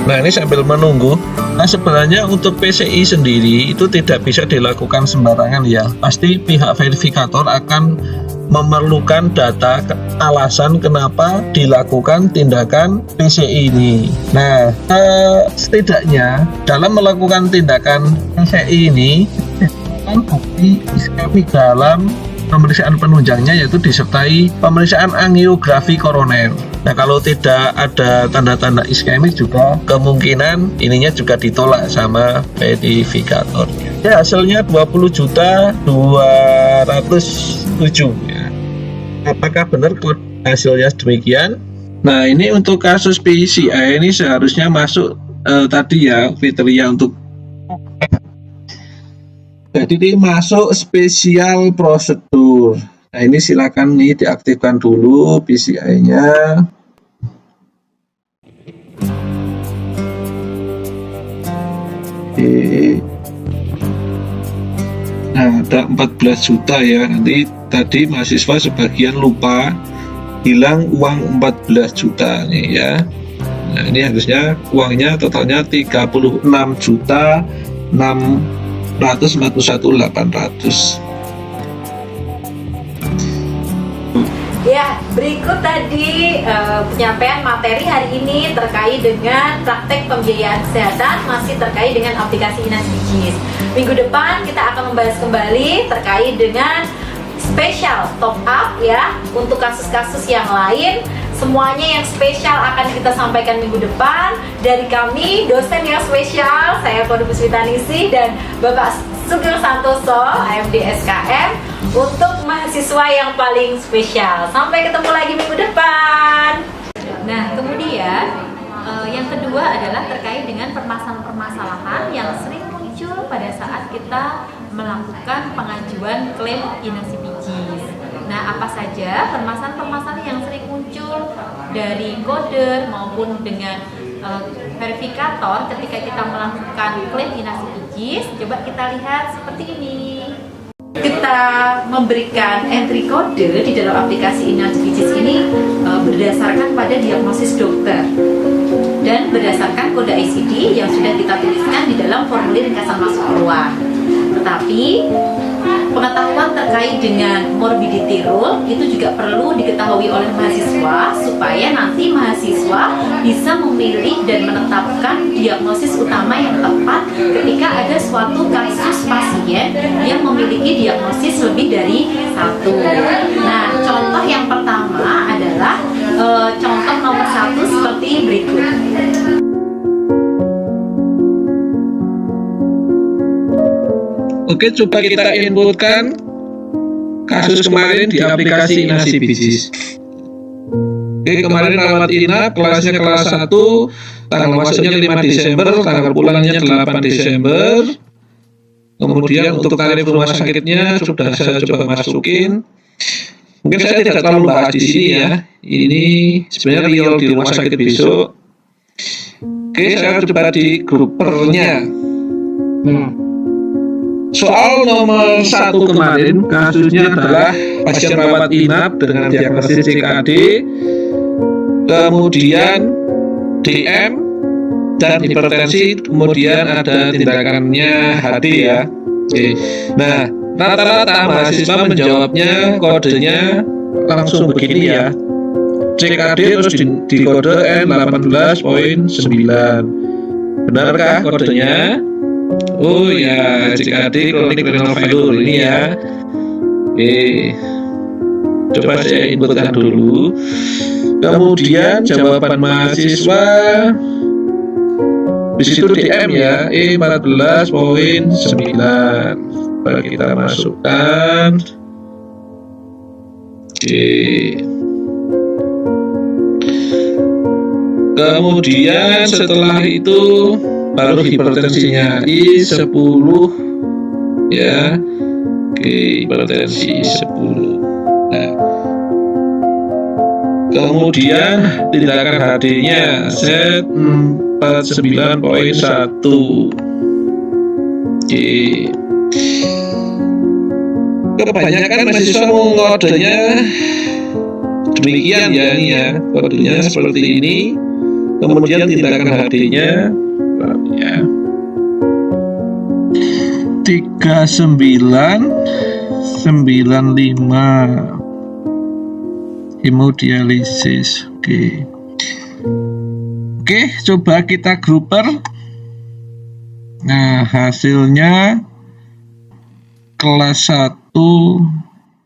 Nah, ini sambil menunggu. Nah, sebenarnya untuk PCI sendiri itu tidak bisa dilakukan sembarangan ya. Pasti pihak verifikator akan memerlukan data alasan kenapa dilakukan tindakan PCI ini. Nah, setidaknya dalam melakukan tindakan PCI ini kan bukti iskemik dalam pemeriksaan penunjangnya, yaitu disertai pemeriksaan angiografi koroner. Nah, kalau tidak ada tanda-tanda iskemik juga kemungkinan ininya juga ditolak sama verifikator. Ya, hasilnya 20.207 ya. Apakah benar hasilnya demikian? Nah, ini untuk kasus PCI ini seharusnya masuk tadi ya kriteria untuk, jadi ini masuk spesial prosedur. Nah, ini silakan nih diaktifkan dulu PCI-nya. Oke. Nah, ada 14 juta ya. Nanti tadi mahasiswa sebagian lupa hilang uang 14 juta nih ya. Nah, ini harusnya uangnya totalnya 36.641.800. Ya, berikut tadi penyampaian materi hari ini terkait dengan praktek pembiayaan kesehatan, masih terkait dengan aplikasi Inas Bijis. Minggu depan kita akan membahas kembali terkait dengan spesial top up ya, untuk kasus-kasus yang lain. Semuanya yang spesial akan kita sampaikan minggu depan dari kami, dosen yang spesial, saya Kode Puswitanisi dan Bapak Sugeng Santoso, AMD SKM, untuk mahasiswa yang paling spesial. Sampai ketemu lagi minggu depan. Nah, kemudian yang kedua adalah terkait dengan permasalahan-permasalahan yang sering muncul pada saat kita melakukan pengajuan klaim Inas Bijis. Nah, apa saja permasalahan-permasalahan yang sering muncul dari coder maupun dengan verifikator ketika kita melakukan klaim Inas Bijis? Coba kita lihat seperti ini. Kita memberikan entry kode di dalam aplikasi Inas Bijis ini berdasarkan pada diagnosis dokter dan berdasarkan kode ICD yang sudah kita tuliskan di dalam formulir ringkasan masuk keluar. Tetapi pengetahuan terkait dengan morbidity rule itu juga perlu diketahui oleh mahasiswa supaya nanti mahasiswa bisa memilih dan menetapkan diagnosis utama yang tepat ketika ada suatu kasus pasien yang memiliki diagnosis lebih dari satu. Nah, contoh yang pertama adalah contoh nomor 1 seperti berikut. Oke, coba kita inputkan kasus kemarin di aplikasi Inas Bijis. Oke, kemarin rawat inap, kelasnya kelas 1, tanggal masuknya 5 Desember, tanggal pulangnya 8 Desember. Kemudian untuk tarif rumah sakitnya sudah saya coba masukin. Mungkin saya tidak terlalu bahas di sini ya. Ini sebenarnya real di rumah sakit besok. Oke, saya coba di groupernya. Soal nomor 1 kemarin, kasusnya adalah pasien rawat inap dengan diagnosis CKD, kemudian DM dan hipertensi, kemudian ada tindakannya HD ya. Oke. Nah, rata-rata mahasiswa menjawabnya kodenya langsung begini ya. CKD terus di kode N18.9. Benarkah kodenya? Oh ya, CKD Chronic Renal Failure ini ya. Oke, coba saya inputkan dulu. Kemudian jawaban mahasiswa di situ DM ya, E14.9. Coba kita masukkan. Oke. Kemudian setelah itu baru hipertensinya I10 ya. Oke, hipertensi 10. Nah, kemudian tindakan HD-nya set 49.1. Oke. Kebanyakan mahasiswa kodenya demikian ya, ini ya. Kodenya seperti ini. Kemudian tindakan HD-nya ya 3995 hemodialisis. Oke, coba kita grouper. Nah, hasilnya kelas 1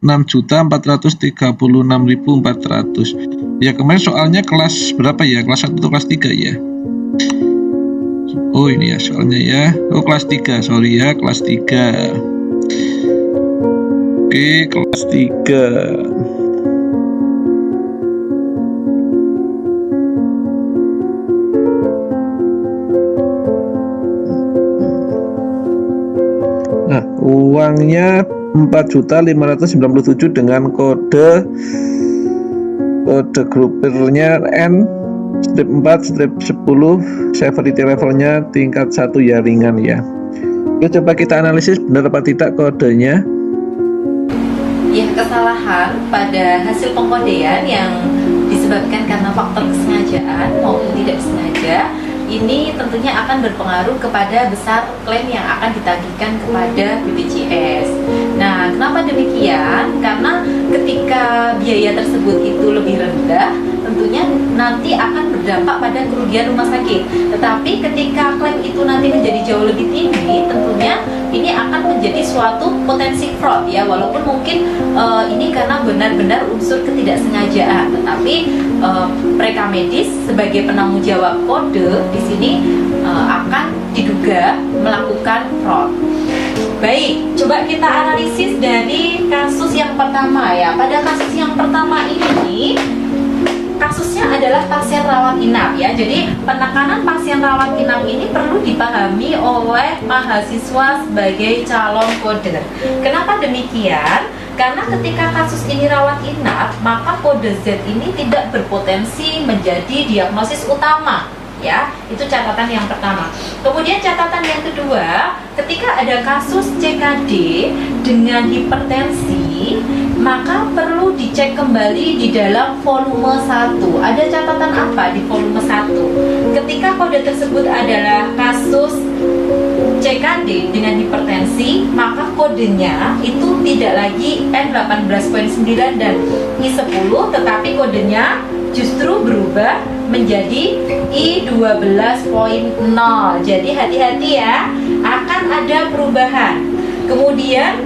6.436.400. Ya, kemarin soalnya kelas berapa ya? Kelas 1 atau kelas 3 ya? Oh, ini ya soalnya ya. Oh, kelas 3, sorry ya, kelas 3. Oke, kelas 3. Nah, uangnya 4.597 dengan kode groupernya N-4-10, severity levelnya tingkat 1 ya, ringan ya. Oke, coba kita analisis benar apa tidak kodenya. Ya, kesalahan pada hasil pengkodean yang disebabkan karena faktor kesengajaan maupun tidak disengaja, ini tentunya akan berpengaruh kepada besar klaim yang akan ditagihkan kepada BPJS. Nah, kenapa demikian? Karena ketika biaya tersebut itu lebih rendah, tentunya nanti akan berdampak pada kerugian rumah sakit. Tetapi ketika klaim itu nanti menjadi jauh lebih tinggi, tentunya ini akan menjadi suatu potensi fraud ya, walaupun mungkin ini karena benar-benar unsur ketidaksengajaan, tetapi mereka medis sebagai penanggung jawab kode di sini akan diduga melakukan fraud. Baik, coba kita analisis dari kasus yang pertama ya. Pada kasus yang pertama ini kasusnya adalah pasien rawat inap ya. Jadi penekanan pasien rawat inap ini perlu dipahami oleh mahasiswa sebagai calon coder. Kenapa demikian? Karena ketika kasus ini rawat inap, maka kode Z ini tidak berpotensi menjadi diagnosis utama. Ya, itu catatan yang pertama. Kemudian catatan yang kedua, ketika ada kasus CKD dengan hipertensi, maka perlu dicek kembali di dalam volume 1. Ada catatan apa di volume 1? Ketika kode tersebut adalah kasus CKD dengan hipertensi, maka kodenya itu tidak lagi N18.9 dan I10, tetapi kodenya justru berubah menjadi I12.0. Jadi hati-hati ya, akan ada perubahan. Kemudian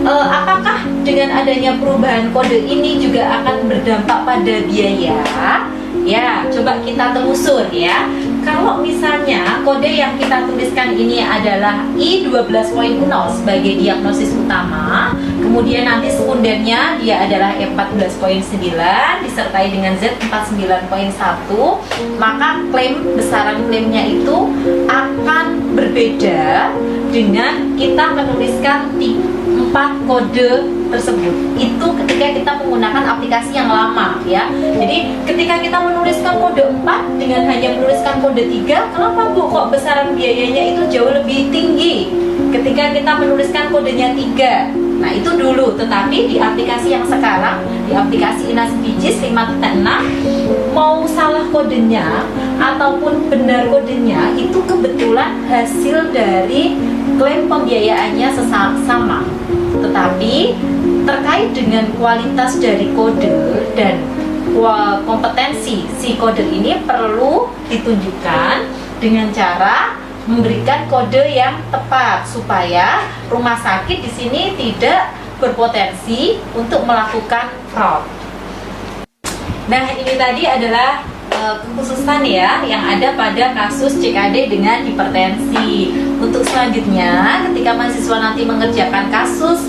apakah dengan adanya perubahan kode ini juga akan berdampak pada biaya? Ya, coba kita telusur ya. Kalau misalnya kode yang kita tuliskan ini adalah I12.0 sebagai diagnosis utama, kemudian nanti sekundernya dia adalah E14.9 disertai dengan Z49.1, maka besaran klaimnya itu akan berbeda dengan kita menuliskan 4 kode tersebut. Itu ketika kita menggunakan aplikasi yang lama ya. Jadi ketika kita menuliskan kode 4 dengan hanya menuliskan kode 3, kenapa Bu kok besaran biayanya itu jauh lebih tinggi ketika kita menuliskan kodenya 3? Nah itu dulu, tetapi di aplikasi yang sekarang, di aplikasi InaSPJIS 5.6, mau salah kodenya ataupun benar kodenya itu kebetulan hasil dari klaim pembiayaannya sama, tetapi terkait dengan kualitas dari kode dan kompetensi si kode ini perlu ditunjukkan dengan cara memberikan kode yang tepat supaya rumah sakit di sini tidak berpotensi untuk melakukan fraud. Nah, ini tadi adalah kekhususan ya yang ada pada kasus CKD dengan hipertensi. Untuk selanjutnya, ketika mahasiswa nanti mengerjakan kasus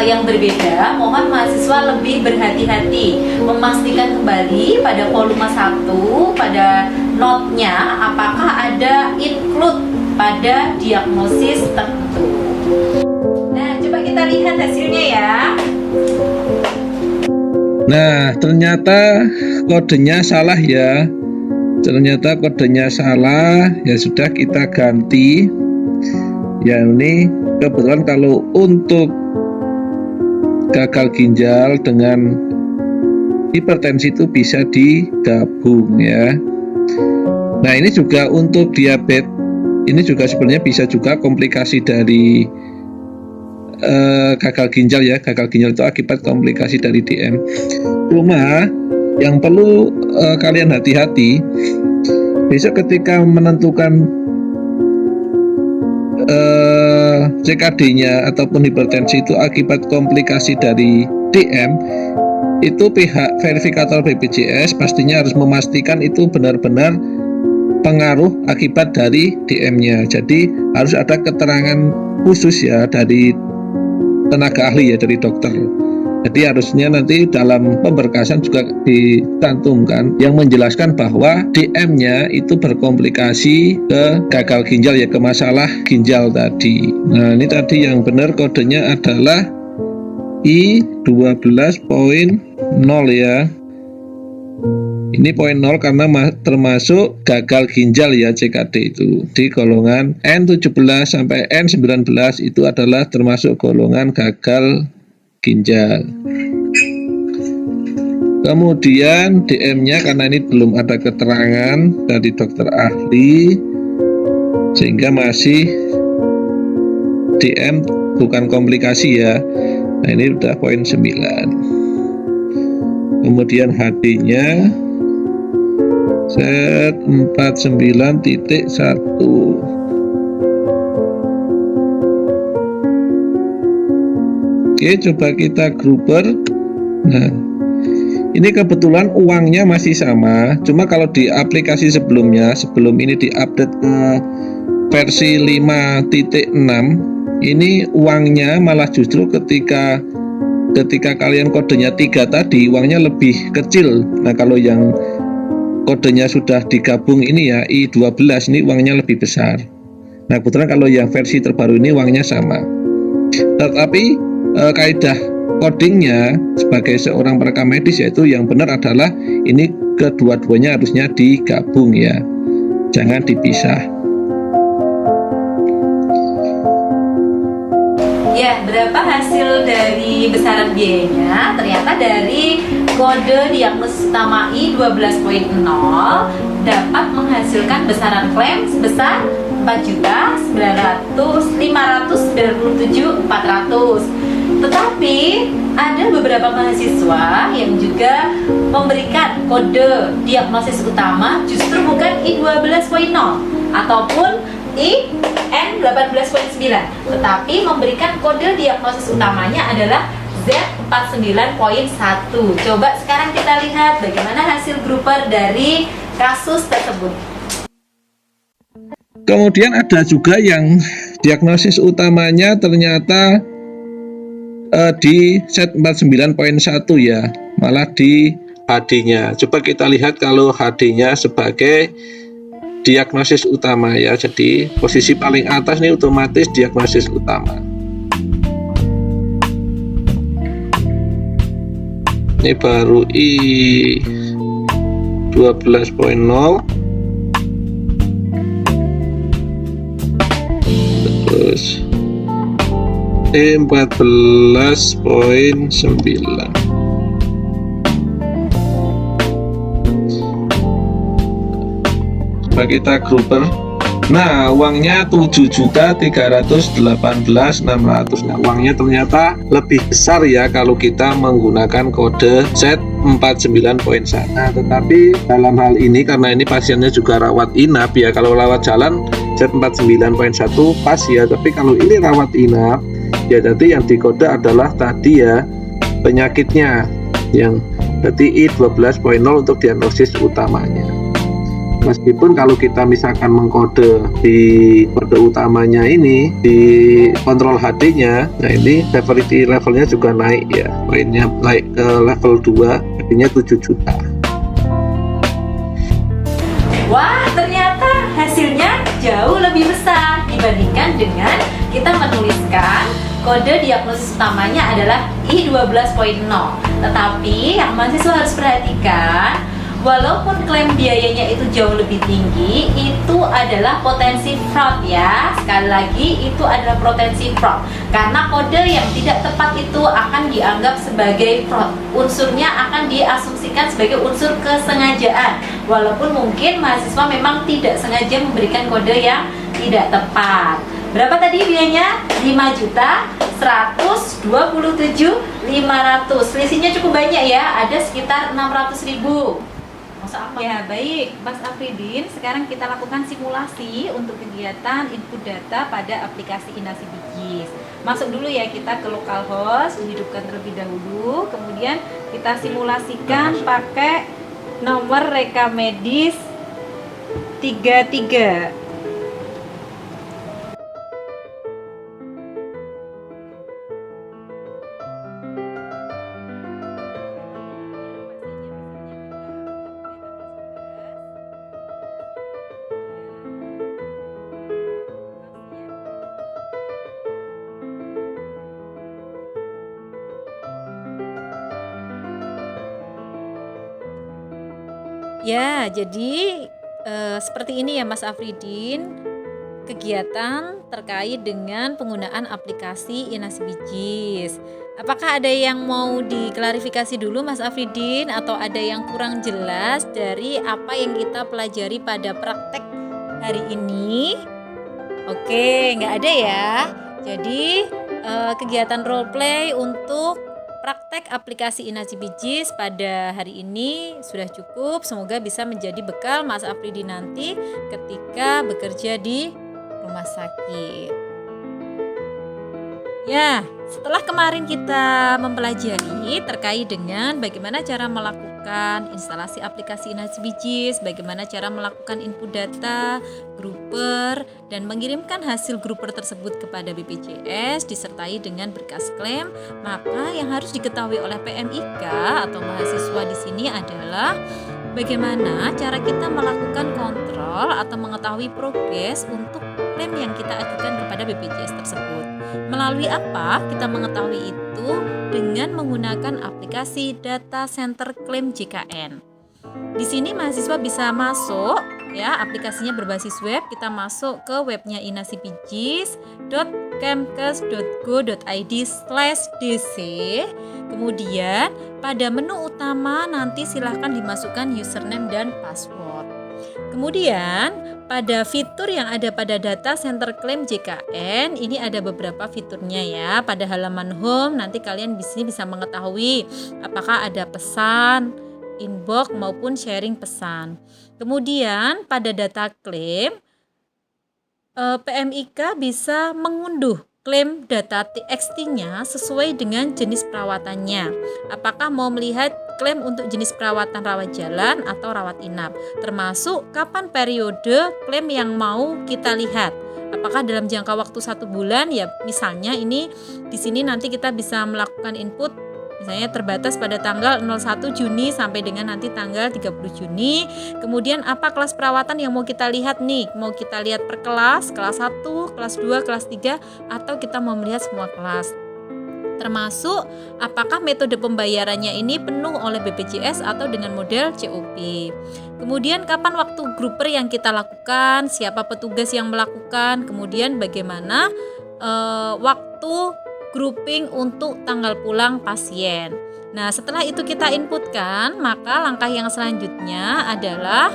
yang berbeda, mohon mahasiswa lebih berhati-hati memastikan kembali pada volume 1 pada notnya apakah ada include pada diagnosis tertentu. Nah, coba kita lihat hasilnya ya. Nah, ternyata kodenya salah ya. Ternyata kodenya salah, ya sudah kita ganti. Ya ini kebetulan kalau untuk gagal ginjal dengan hipertensi itu bisa digabung ya. Nah, ini juga untuk diabetes. Ini juga sebenarnya bisa juga komplikasi dari gagal ginjal ya. Gagal ginjal itu akibat komplikasi dari DM. Cuma yang perlu kalian hati-hati besok ketika menentukan CKD-nya ataupun hipertensi itu akibat komplikasi dari DM, itu pihak verifikator BPJS pastinya harus memastikan itu benar-benar pengaruh akibat dari DM-nya. Jadi harus ada keterangan khusus ya dari tenaga ahli ya, dari dokter. Jadi harusnya nanti dalam pemberkasan juga dicantumkan yang menjelaskan bahwa DM-nya itu berkomplikasi ke gagal ginjal ya, ke masalah ginjal tadi. Nah, ini tadi yang benar kodenya adalah I12.0 ya. Ini poin 0 karena termasuk gagal ginjal ya, CKD itu di golongan N17 sampai N19 itu adalah termasuk golongan gagal ginjal. Kemudian DM-nya karena ini belum ada keterangan dari dokter ahli sehingga masih DM bukan komplikasi ya. Nah, ini udah poin 9. Kemudian HD-nya Z49.1. Oke, coba kita gruper. Nah, ini kebetulan uangnya masih sama, cuma kalau di aplikasi sebelumnya, sebelum ini diupdate ke versi 5.6, ini uangnya malah justru ketika kalian kodenya 3 tadi, uangnya lebih kecil. Nah, kalau yang kodenya sudah digabung ini ya, I12, ini uangnya lebih besar. Nah, kebetulan kalau yang versi terbaru ini uangnya sama. Tetapi kaidah codingnya sebagai seorang perekam medis yaitu yang benar adalah ini kedua-duanya harusnya digabung ya, jangan dipisah. Ya, berapa hasil dari besaran biayanya? Ternyata dari kode diagnosis utama I12.0 dapat menghasilkan besaran klaim sebesar 4.597.400. Tetapi ada beberapa mahasiswa yang juga memberikan kode diagnosis utama justru bukan I12.0 ataupun IN18.9, tetapi memberikan kode diagnosis utamanya adalah Z49.1. Coba sekarang kita lihat bagaimana hasil gruper dari kasus tersebut. Kemudian ada juga yang diagnosis utamanya ternyata di Z49.1 ya, malah di HD-nya. Coba kita lihat kalau HD-nya sebagai diagnosis utama ya. Jadi posisi paling atas ini otomatis diagnosis utama. Ini baru I12.0. Terus E14.9. Coba kita gruper. Nah, uangnya 7.318.600. Nah, uangnya ternyata lebih besar ya kalau kita menggunakan kode Z49.1. Nah, tetapi dalam hal ini karena ini pasiennya juga rawat inap ya, kalau rawat jalan Z49.1 pas ya, tapi kalau ini rawat inap ya, jadi yang dikode adalah tadi ya penyakitnya yang berarti I12.0 untuk diagnosis utamanya. Meskipun kalau kita misalkan mengkode di kode utamanya ini di kontrol HD-nya, nah ini severity levelnya juga naik ya, poinnya naik ke level 2, jadinya 7 juta. Wah, ternyata hasilnya jauh lebih besar dibandingkan dengan kita menuliskan kode diagnosis utamanya adalah I12.0. Tetapi yang mahasiswa harus perhatikan, walaupun klaim biayanya itu jauh lebih tinggi, itu adalah potensi fraud ya. Sekali lagi, itu adalah potensi fraud. Karena kode yang tidak tepat itu akan dianggap sebagai fraud. Unsurnya akan diasumsikan sebagai unsur kesengajaan. Walaupun mungkin mahasiswa memang tidak sengaja memberikan kode yang tidak tepat. Berapa tadi biayanya? 5.127.500. Selisihnya cukup banyak ya, ada sekitar 600.000. Ya baik, Mas Afridin, sekarang kita lakukan simulasi untuk kegiatan input data pada aplikasi Inasi Bijis. Masuk dulu ya kita ke localhost, dihidupkan terlebih dahulu, kemudian kita simulasikan pakai nomor rekam medis 33. Ya, jadi seperti ini ya Mas Afridin, kegiatan terkait dengan penggunaan aplikasi Inasi Bijis. Apakah ada yang mau diklarifikasi dulu Mas Afridin, atau ada yang kurang jelas dari apa yang kita pelajari pada praktek hari ini? Oke, nggak ada ya. Jadi kegiatan role play untuk praktek aplikasi Inasi Bijis pada hari ini sudah cukup. Semoga bisa menjadi bekal Mas Afridi nanti ketika bekerja di rumah sakit. Ya, setelah kemarin kita mempelajari terkait dengan bagaimana cara melakukan instalasi aplikasi Inasi Bijis, bagaimana cara melakukan input data, grouper, dan mengirimkan hasil grouper tersebut kepada BPJS disertai dengan berkas klaim, maka yang harus diketahui oleh PMIK atau mahasiswa di sini adalah bagaimana cara kita melakukan kontrol atau mengetahui progres untuk klaim yang kita ajukan kepada BPJS tersebut. Melalui apa kita mengetahui itu? Dengan menggunakan aplikasi Data Center Claim JKN. Di sini mahasiswa bisa masuk ya, aplikasinya berbasis web. Kita masuk ke webnya inasibijis.kemkes.go.id/dc. Kemudian pada menu utama nanti silahkan dimasukkan username dan password. Kemudian pada fitur yang ada pada Data Center Claim JKN ini ada beberapa fiturnya ya. Pada halaman home nanti kalian di sini bisa mengetahui apakah ada pesan, inbox maupun sharing pesan. Kemudian pada data klaim PMIK bisa mengunduh klaim data TXT-nya sesuai dengan jenis perawatannya. Apakah mau melihat klaim untuk jenis perawatan rawat jalan atau rawat inap, termasuk kapan periode klaim yang mau kita lihat. Apakah dalam jangka waktu 1 bulan ya, misalnya ini di sini nanti kita bisa melakukan input misalnya terbatas pada tanggal 01 Juni sampai dengan nanti tanggal 30 Juni. Kemudian apa kelas perawatan yang mau kita lihat nih? Mau kita lihat per kelas 1, kelas 2, kelas 3, atau kita mau melihat semua kelas. Termasuk apakah metode pembayarannya ini penuh oleh BPJS atau dengan model COP. Kemudian kapan waktu grouper yang kita lakukan, siapa petugas yang melakukan, kemudian bagaimana waktu grouping untuk tanggal pulang pasien. Nah, setelah itu kita inputkan, maka langkah yang selanjutnya adalah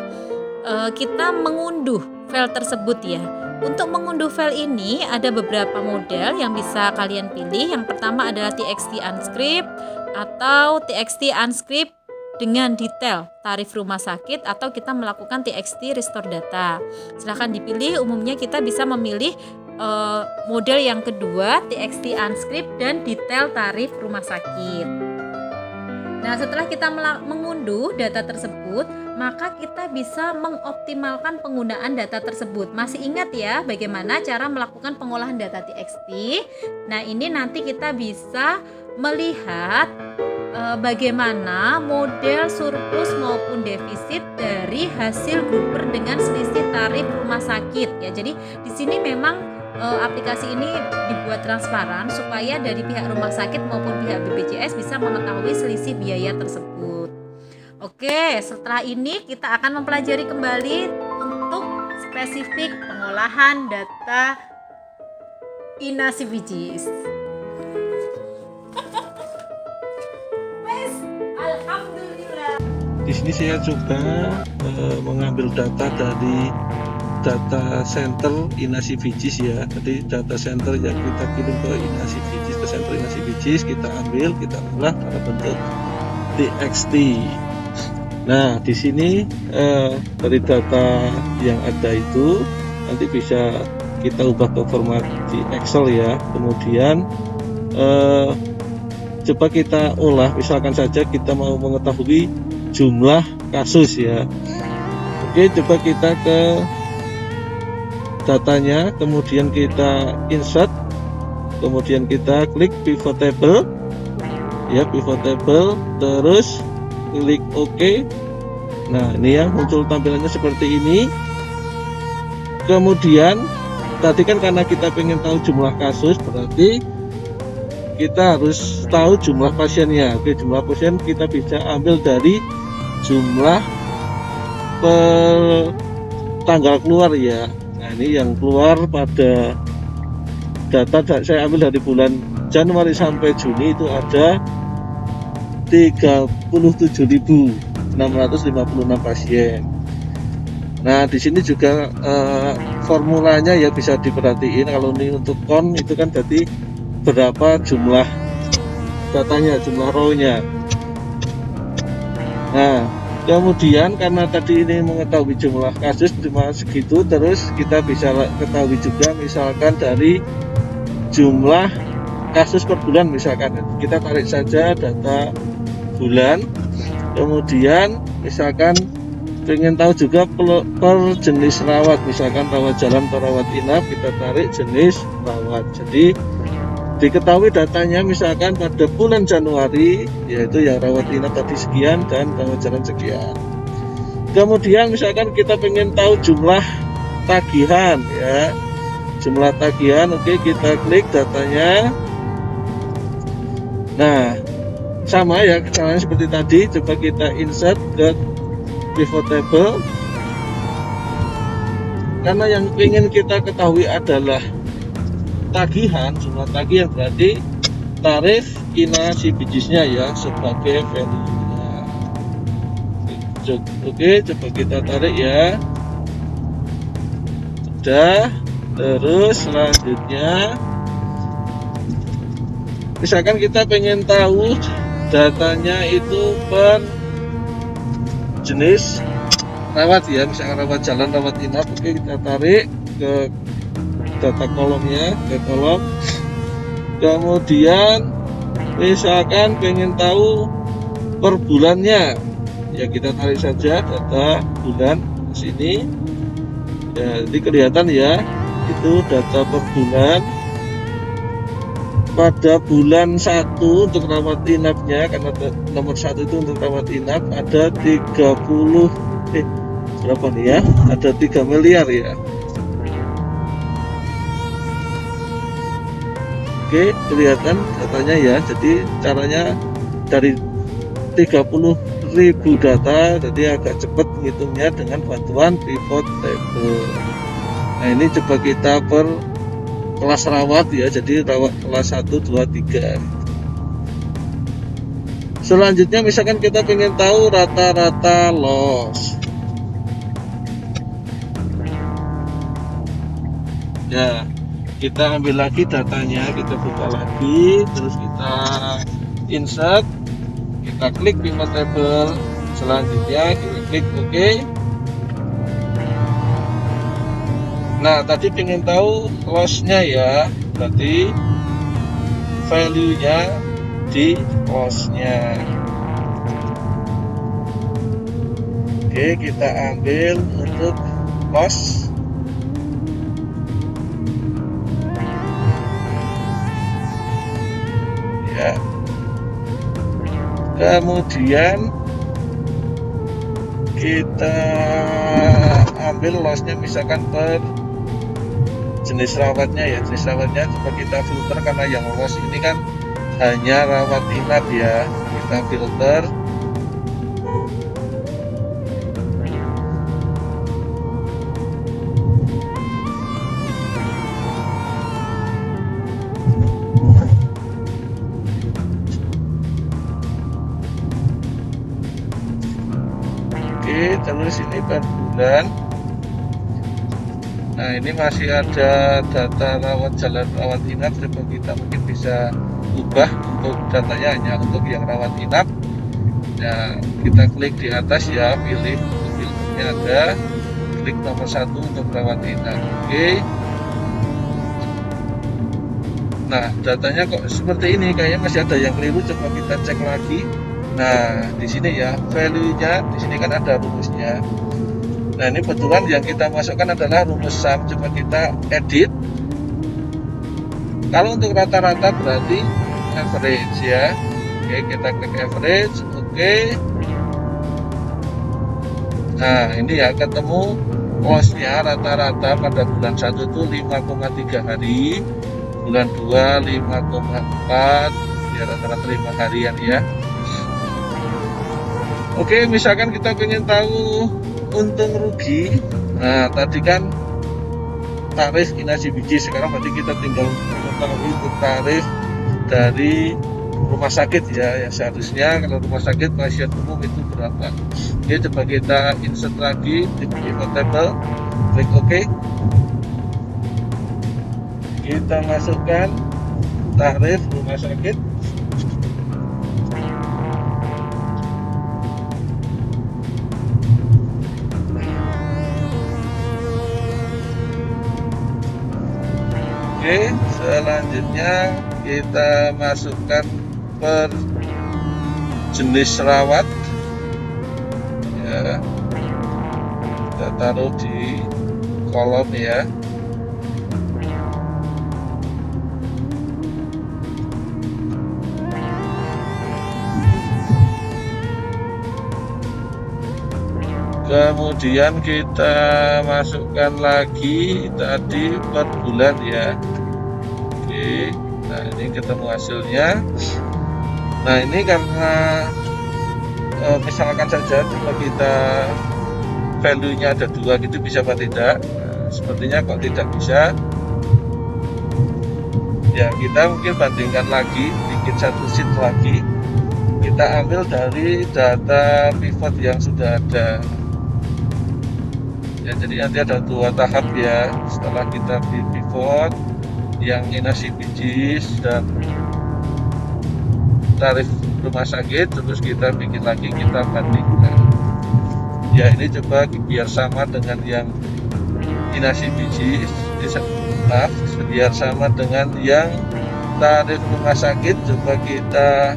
kita mengunduh file tersebut ya. Untuk mengunduh file ini ada beberapa model yang bisa kalian pilih. Yang pertama adalah TXT unscript atau TXT unscript dengan detail tarif rumah sakit, atau kita melakukan TXT restore data. Silahkan dipilih. Umumnya kita bisa memilih model yang kedua, TXT unscript dan detail tarif rumah sakit. Nah, setelah kita mengunduh data tersebut, maka kita bisa mengoptimalkan penggunaan data tersebut. Masih ingat ya bagaimana cara melakukan pengolahan data TXT? Nah, ini nanti kita bisa melihat bagaimana model surplus maupun defisit dari hasil grouper dengan selisih tarif rumah sakit ya. Jadi di sini memang aplikasi ini dibuat transparan supaya dari pihak rumah sakit maupun pihak BPJS bisa mengetahui selisih biaya tersebut. Oke, setelah ini kita akan mempelajari kembali untuk spesifik pengolahan data InaCVGIS. Alhamdulillah. Di sini saya coba mengambil data dari data center InaCVGIS ya. Jadi data center yang kita kirim ke InaCVGIS, ke center InaCVGIS, kita ambil, kita olah dalam bentuk TXT. Nah, di sini dari data yang ada itu nanti bisa kita ubah ke format di Excel ya. Kemudian coba kita olah, misalkan saja kita mau mengetahui jumlah kasus ya. Oke, coba kita ke datanya, kemudian kita insert, kemudian kita klik pivot table ya, pivot table, terus klik OK. Nah, ini ya, muncul tampilannya seperti ini. Kemudian tadi kan karena kita pengen tahu jumlah kasus, berarti kita harus tahu jumlah pasiennya. Oke, jumlah pasien kita bisa ambil dari jumlah per tanggal keluar ya. Nah, ini yang keluar pada data saya ambil dari bulan Januari sampai Juni itu ada 37.656 pasien. Nah, di sini juga formulanya ya bisa diperhatiin. Kalau ini untuk kon itu kan berarti berapa jumlah datanya, jumlah row-nya. Nah, kemudian karena tadi ini mengetahui jumlah kasus cuma segitu, terus kita bisa ketahui juga misalkan dari jumlah kasus per bulan. Misalkan kita tarik saja data bulan, kemudian misalkan pengen tahu juga per jenis rawat, misalkan rawat jalan atau rawat inap, kita tarik jenis rawat. Jadi diketahui datanya misalkan pada bulan Januari yaitu yang rawat inap tadi sekian dan rawat jalan sekian. Kemudian misalkan kita pengen tahu jumlah tagihan ya, jumlah tagihan. Oke, kita klik datanya. Nah, sama ya, caranya seperti tadi. Coba kita insert ke pivot table, karena yang ingin kita ketahui adalah tagihan, jumlah tagihan, berarti tarif InaCVGIS-nya ya sebagai value-nya. Oke, coba kita tarik ya. Sudah. Terus selanjutnya misalkan kita pengen tahu datanya itu per jenis rawat ya, misalkan rawat jalan, rawat inap. Oke, kita tarik ke data kolomnya, ke kolom. Kemudian misalkan pengen tahu per bulannya ya, kita tarik saja data bulan di sini ya, jadi kelihatan ya itu data per bulan. Pada bulan 1 untuk rawat inapnya, karena nomor 1 itu untuk rawat inap ada 30 berapa nih ya, ada 3 miliar ya. Oke, kelihatan datanya ya. Jadi caranya dari 30.000 data, jadi agak cepat menghitungnya dengan bantuan pivot table. Nah, ini coba kita per kelas rawat ya, jadi rawat kelas 1, 2, 3. Selanjutnya misalkan kita ingin tahu rata-rata loss. Ya, kita ambil lagi datanya, kita buka lagi, terus kita insert, kita klik pivot table, selanjutnya kita klik OK. Nah, tadi pengen tahu loss-nya ya, berarti value-nya di loss-nya. Oke, kita ambil untuk loss. Ya. Kemudian kita ambil lossnya misalkan per jenis rawatnya ya, jenis rawatnya coba kita filter karena yang loss ini kan hanya rawat inap ya, kita filter. Oke, terus ini per bulan. Nah, ini masih ada data rawat jalan rawat inap, coba kita mungkin bisa ubah untuk datanya hanya untuk yang rawat inap. Nah, kita klik di atas ya, pilih untuk filternya ada, klik nomor 1 untuk rawat inap. Oke. Nah, datanya kok seperti ini, kayaknya masih ada yang keliru, coba kita cek lagi. Nah, di sini ya, value-nya di sini kan ada rumusnya. Nah, ini kebetulan yang kita masukkan adalah rumus sum. Coba kita edit. Kalau untuk rata-rata berarti average ya. Oke, kita klik average. Oke. Nah, ini ya ketemu loss-nya rata-rata pada bulan 1 itu 5,3 hari, bulan 2 5,4, ya rata-rata 5 harian ya. Oke, misalkan kita ingin tahu untung rugi. Nah, tadi kan tarif inasi biji, sekarang berarti kita tinggal mengetahui untuk tarif dari rumah sakit ya, yang seharusnya kalau rumah sakit pasien umum itu berapa. Oke, coba kita insert lagi di pivot table, klik OK. Kita masukkan tarif rumah sakit. Oke, selanjutnya kita masukkan per jenis rawat ya, kita taruh di kolom ya. Kemudian kita masukkan lagi tadi per bulan ya. Oke, nah ini ketemu hasilnya. Nah, ini karena misalkan saja coba kita value-nya ada 2 gitu, bisa apa tidak? Nah, sepertinya kok tidak bisa. Ya, kita mungkin bandingkan lagi, bikin satu sheet lagi. Kita ambil dari data pivot yang sudah ada. Ya, jadi nanti ada 2 tahap ya. Setelah kita pivot yang inasi biji dan tarif rumah sakit, terus kita bikin lagi, kita bandingkan. Ya, ini coba biar sama dengan yang inasi biji, biar sama dengan yang tarif rumah sakit, coba kita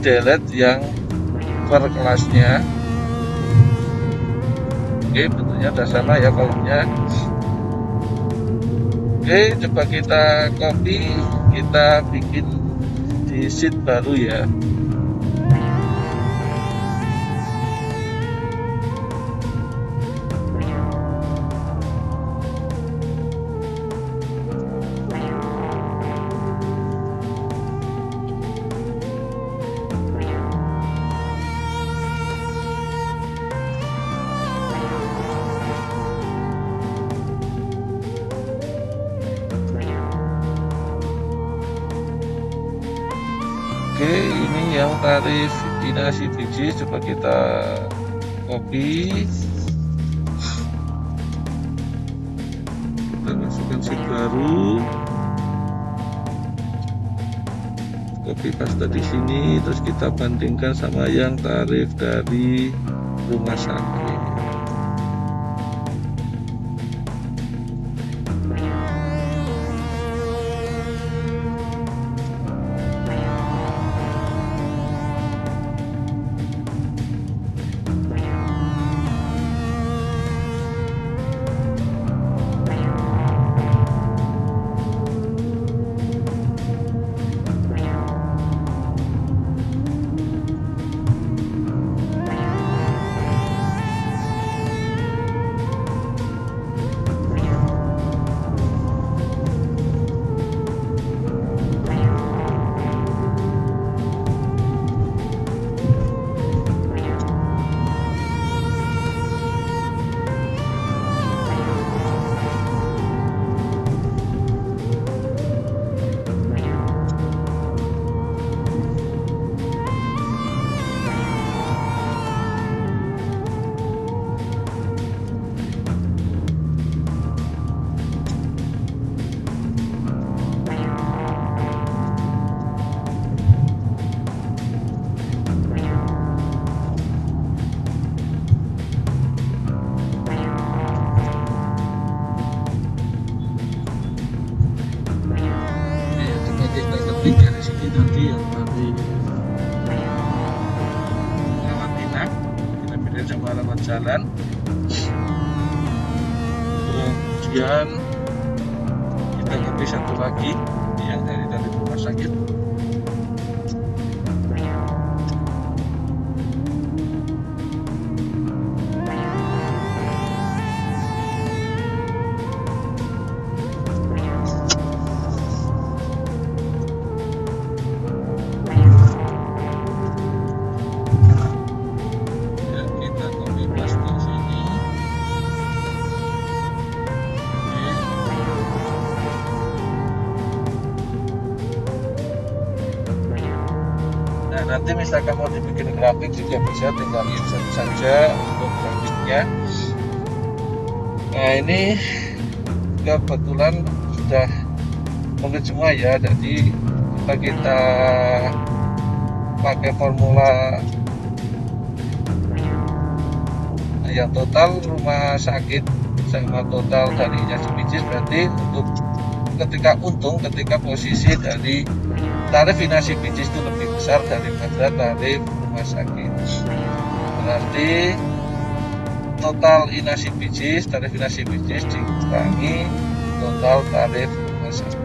delete yang per kelasnya. Oke, bentuknya udah sama ya kolomnya. Oke, coba kita copy, kita bikin di sheet baru ya. Oke, ini yang tarif inasi biji, coba kita copy, kita masukkan sheet baru, copy paste di sini, terus kita bandingkan sama yang tarif dari rumah sakit. Dari sini nanti yang tadi lewat inap kita pilih sama lewat jalan, kemudian kita copy satu lagi yang dari rumah sakit. Nanti misalkan mau dibikin grafik juga bisa, tinggal insert saja untuk grafiknya. Nah ini kebetulan sudah komplit semua ya, jadi kita pakai formula yang total rumah sakit sama total dari inasi bijis, berarti untuk ketika posisi dari tarif inasi bijis itu lebih besar daripada tarif rumah sakit. Berarti total tarif inasi bijis dikurangi total tarif rumah sakit.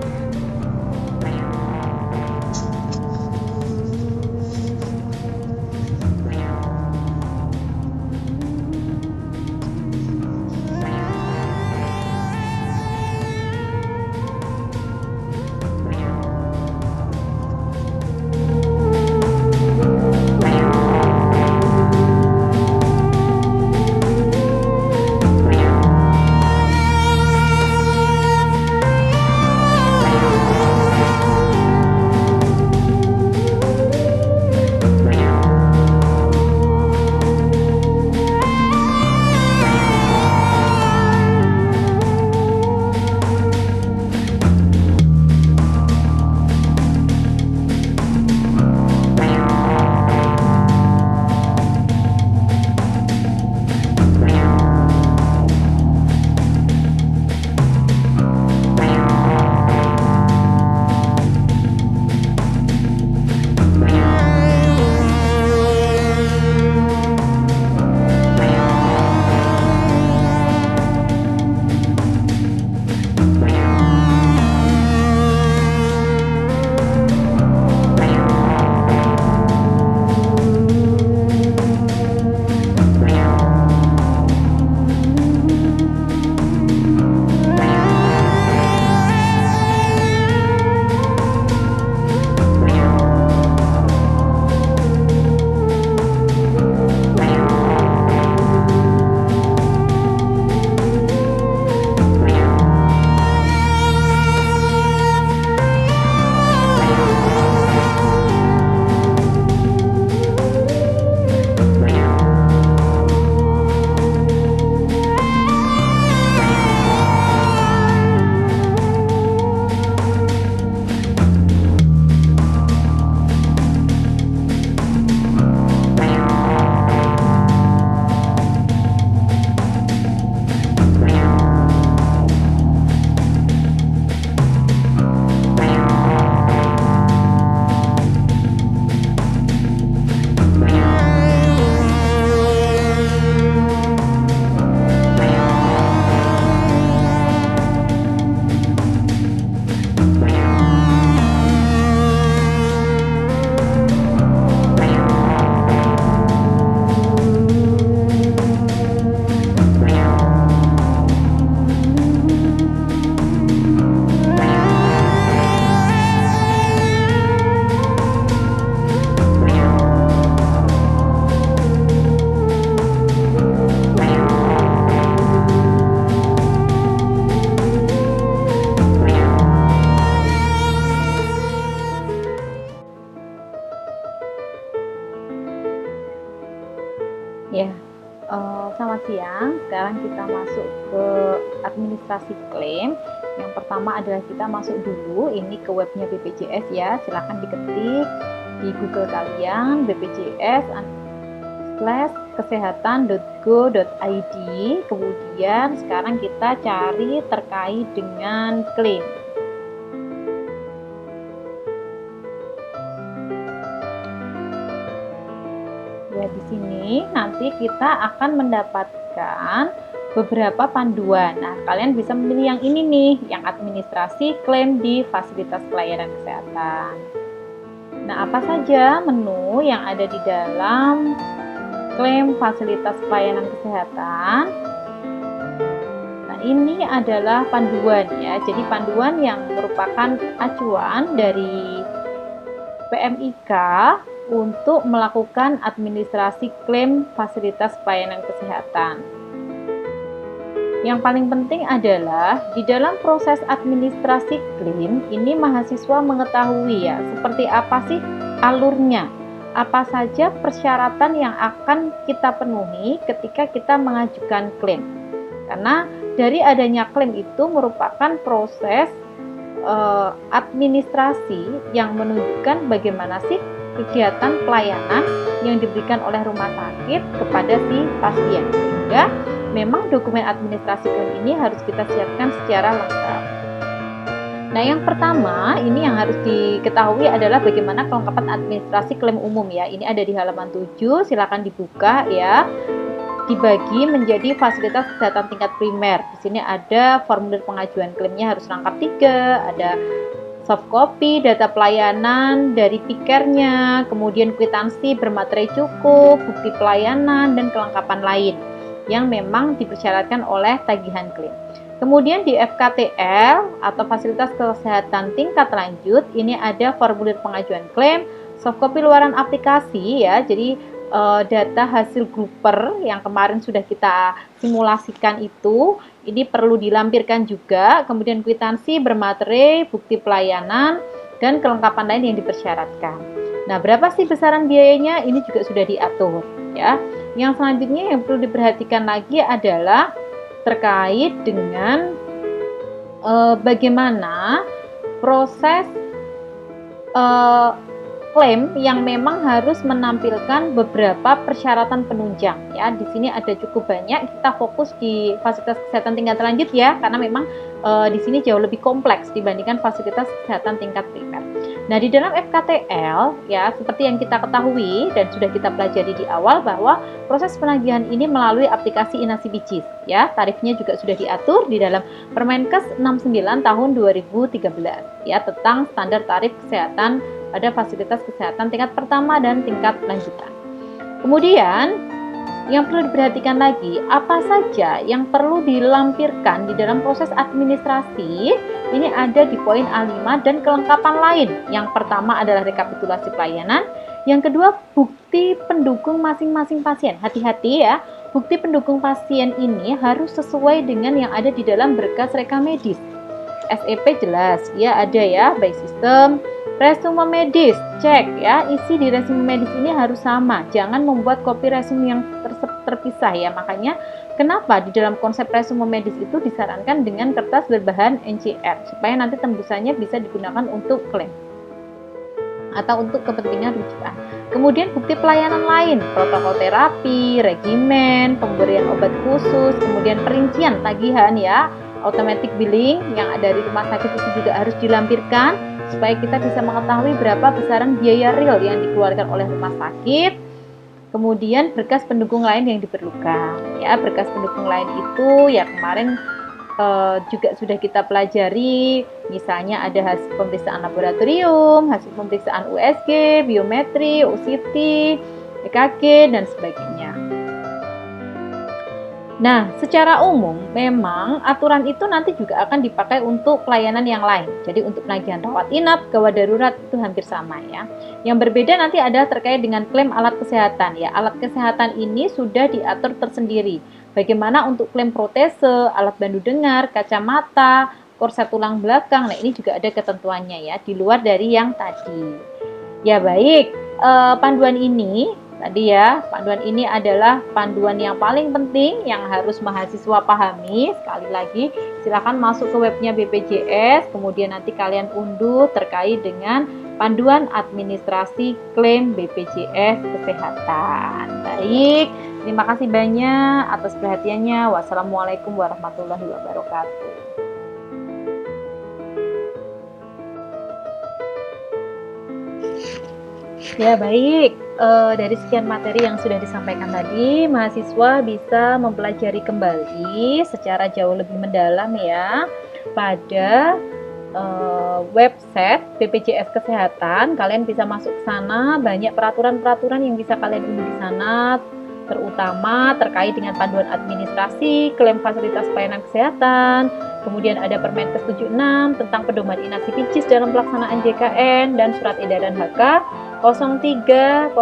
Ya, selamat siang. Sekarang kita masuk ke administrasi klaim. Yang pertama adalah kita masuk dulu ini ke webnya BPJS ya. Silahkan diketik di Google kalian bpjs/kesehatan.go.id. Kemudian sekarang kita cari terkait dengan klaim. Ya, di sini nanti kita akan mendapatkan beberapa panduan. Nah, kalian bisa memilih yang ini nih, yang administrasi klaim di fasilitas pelayanan kesehatan. Nah, apa saja menu yang ada di dalam klaim fasilitas pelayanan kesehatan? Nah, ini adalah panduan ya. Jadi panduan yang merupakan acuan dari PMIK untuk melakukan administrasi klaim fasilitas pelayanan kesehatan. Yang paling penting adalah di dalam proses administrasi klaim ini mahasiswa mengetahui ya seperti apa sih alurnya, apa saja persyaratan yang akan kita penuhi ketika kita mengajukan klaim. Karena dari adanya klaim itu merupakan proses administrasi yang menunjukkan bagaimana sih kegiatan pelayanan yang diberikan oleh rumah sakit kepada si pasien, sehingga memang dokumen administrasi klaim ini harus kita siapkan secara lengkap. Nah, yang pertama ini yang harus diketahui adalah bagaimana kelengkapan administrasi klaim umum ya. Ini ada di halaman 7, silakan dibuka ya. Dibagi menjadi fasilitas kesehatan tingkat primer. Di sini ada formulir pengajuan klaimnya harus lengkap 3, ada soft copy, data pelayanan dari pikernya, kemudian kwitansi bermaterai cukup, bukti pelayanan, dan kelengkapan lain yang memang dipersyaratkan oleh tagihan klaim. Kemudian di FKTL atau fasilitas kesehatan tingkat lanjut, ini ada formulir pengajuan klaim, soft copy luaran aplikasi ya, jadi data hasil grouper yang kemarin sudah kita simulasikan itu, ini perlu dilampirkan juga, kemudian kwitansi bermaterai, bukti pelayanan, dan kelengkapan lain yang dipersyaratkan. Nah, berapa sih besaran biayanya? Ini juga sudah diatur ya. Yang selanjutnya yang perlu diperhatikan lagi adalah terkait dengan bagaimana proses klaim yang memang harus menampilkan beberapa persyaratan penunjang ya. Di sini ada cukup banyak, kita fokus di fasilitas kesehatan tingkat lanjut ya, karena memang di sini jauh lebih kompleks dibandingkan fasilitas kesehatan tingkat primer. Nah, di dalam FKTL ya, seperti yang kita ketahui dan sudah kita pelajari di awal bahwa proses penagihan ini melalui aplikasi Inasibicis ya. Tarifnya juga sudah diatur di dalam Permenkes 69 tahun 2013 ya, tentang standar tarif kesehatan pada fasilitas kesehatan tingkat pertama dan tingkat lanjutan. Kemudian yang perlu diperhatikan lagi, apa saja yang perlu dilampirkan di dalam proses administrasi, ini ada di poin A5 dan kelengkapan lain. Yang pertama adalah rekapitulasi pelayanan, yang kedua bukti pendukung masing-masing pasien. Hati-hati ya, bukti pendukung pasien ini harus sesuai dengan yang ada di dalam berkas rekam medis. SEP jelas, ya ada ya, by sistem. Resume medis, cek ya, isi di resume medis ini harus sama, jangan membuat kopi resume yang terpisah ya. Makanya kenapa di dalam konsep resume medis itu disarankan dengan kertas berbahan NCR, supaya nanti tembusannya bisa digunakan untuk klaim atau untuk kepentingan rujukan. Kemudian bukti pelayanan lain, protokol terapi, regimen, pemberian obat khusus, kemudian perincian tagihan ya, automatic billing yang ada dari rumah sakit itu juga harus dilampirkan supaya kita bisa mengetahui berapa besaran biaya real yang dikeluarkan oleh rumah sakit. Kemudian berkas pendukung lain yang diperlukan ya, berkas pendukung lain itu ya kemarin juga sudah kita pelajari, misalnya ada hasil pemeriksaan laboratorium, hasil pemeriksaan USG, biometri, OCT, EKG dan sebagainya. Nah, secara umum memang aturan itu nanti juga akan dipakai untuk pelayanan yang lain. Jadi untuk penagihan rawat inap, gawat darurat itu hampir sama ya. Yang berbeda nanti ada terkait dengan klaim alat kesehatan ya. Alat kesehatan ini sudah diatur tersendiri. Bagaimana untuk klaim protese, alat bantu dengar, kacamata, korset tulang belakang. Nah, ini juga ada ketentuannya ya, di luar dari yang tadi. Ya baik, panduan ini Tadi ya, panduan ini adalah panduan yang paling penting yang harus mahasiswa pahami. Sekali lagi, silakan masuk ke webnya BPJS, kemudian nanti kalian unduh terkait dengan panduan administrasi klaim BPJS Kesehatan. Baik, terima kasih banyak atas perhatiannya. Wassalamualaikum warahmatullahi wabarakatuh. Ya baik, dari sekian materi yang sudah disampaikan tadi, mahasiswa bisa mempelajari kembali secara jauh lebih mendalam ya pada website BPJS Kesehatan. Kalian bisa masuk ke sana, banyak peraturan-peraturan yang bisa kalian unduh di sana, terutama terkait dengan panduan administrasi, klaim fasilitas pelayanan kesehatan, kemudian ada Permenkes 76 tentang pedoman inasi PIJIS dalam pelaksanaan JKN, dan surat edaran HK 0303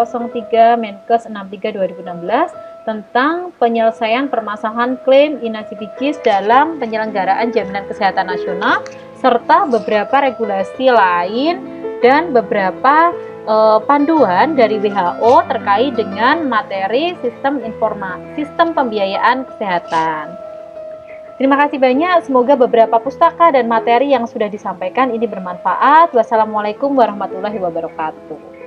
Menkes 63 2016 tentang penyelesaian permasalahan klaim inasi PIJIS dalam penyelenggaraan jaminan kesehatan nasional, serta beberapa regulasi lain dan beberapa panduan dari WHO terkait dengan materi sistem pembiayaan kesehatan. Terima kasih banyak, semoga beberapa pustaka dan materi yang sudah disampaikan ini bermanfaat. Wassalamualaikum warahmatullahi wabarakatuh.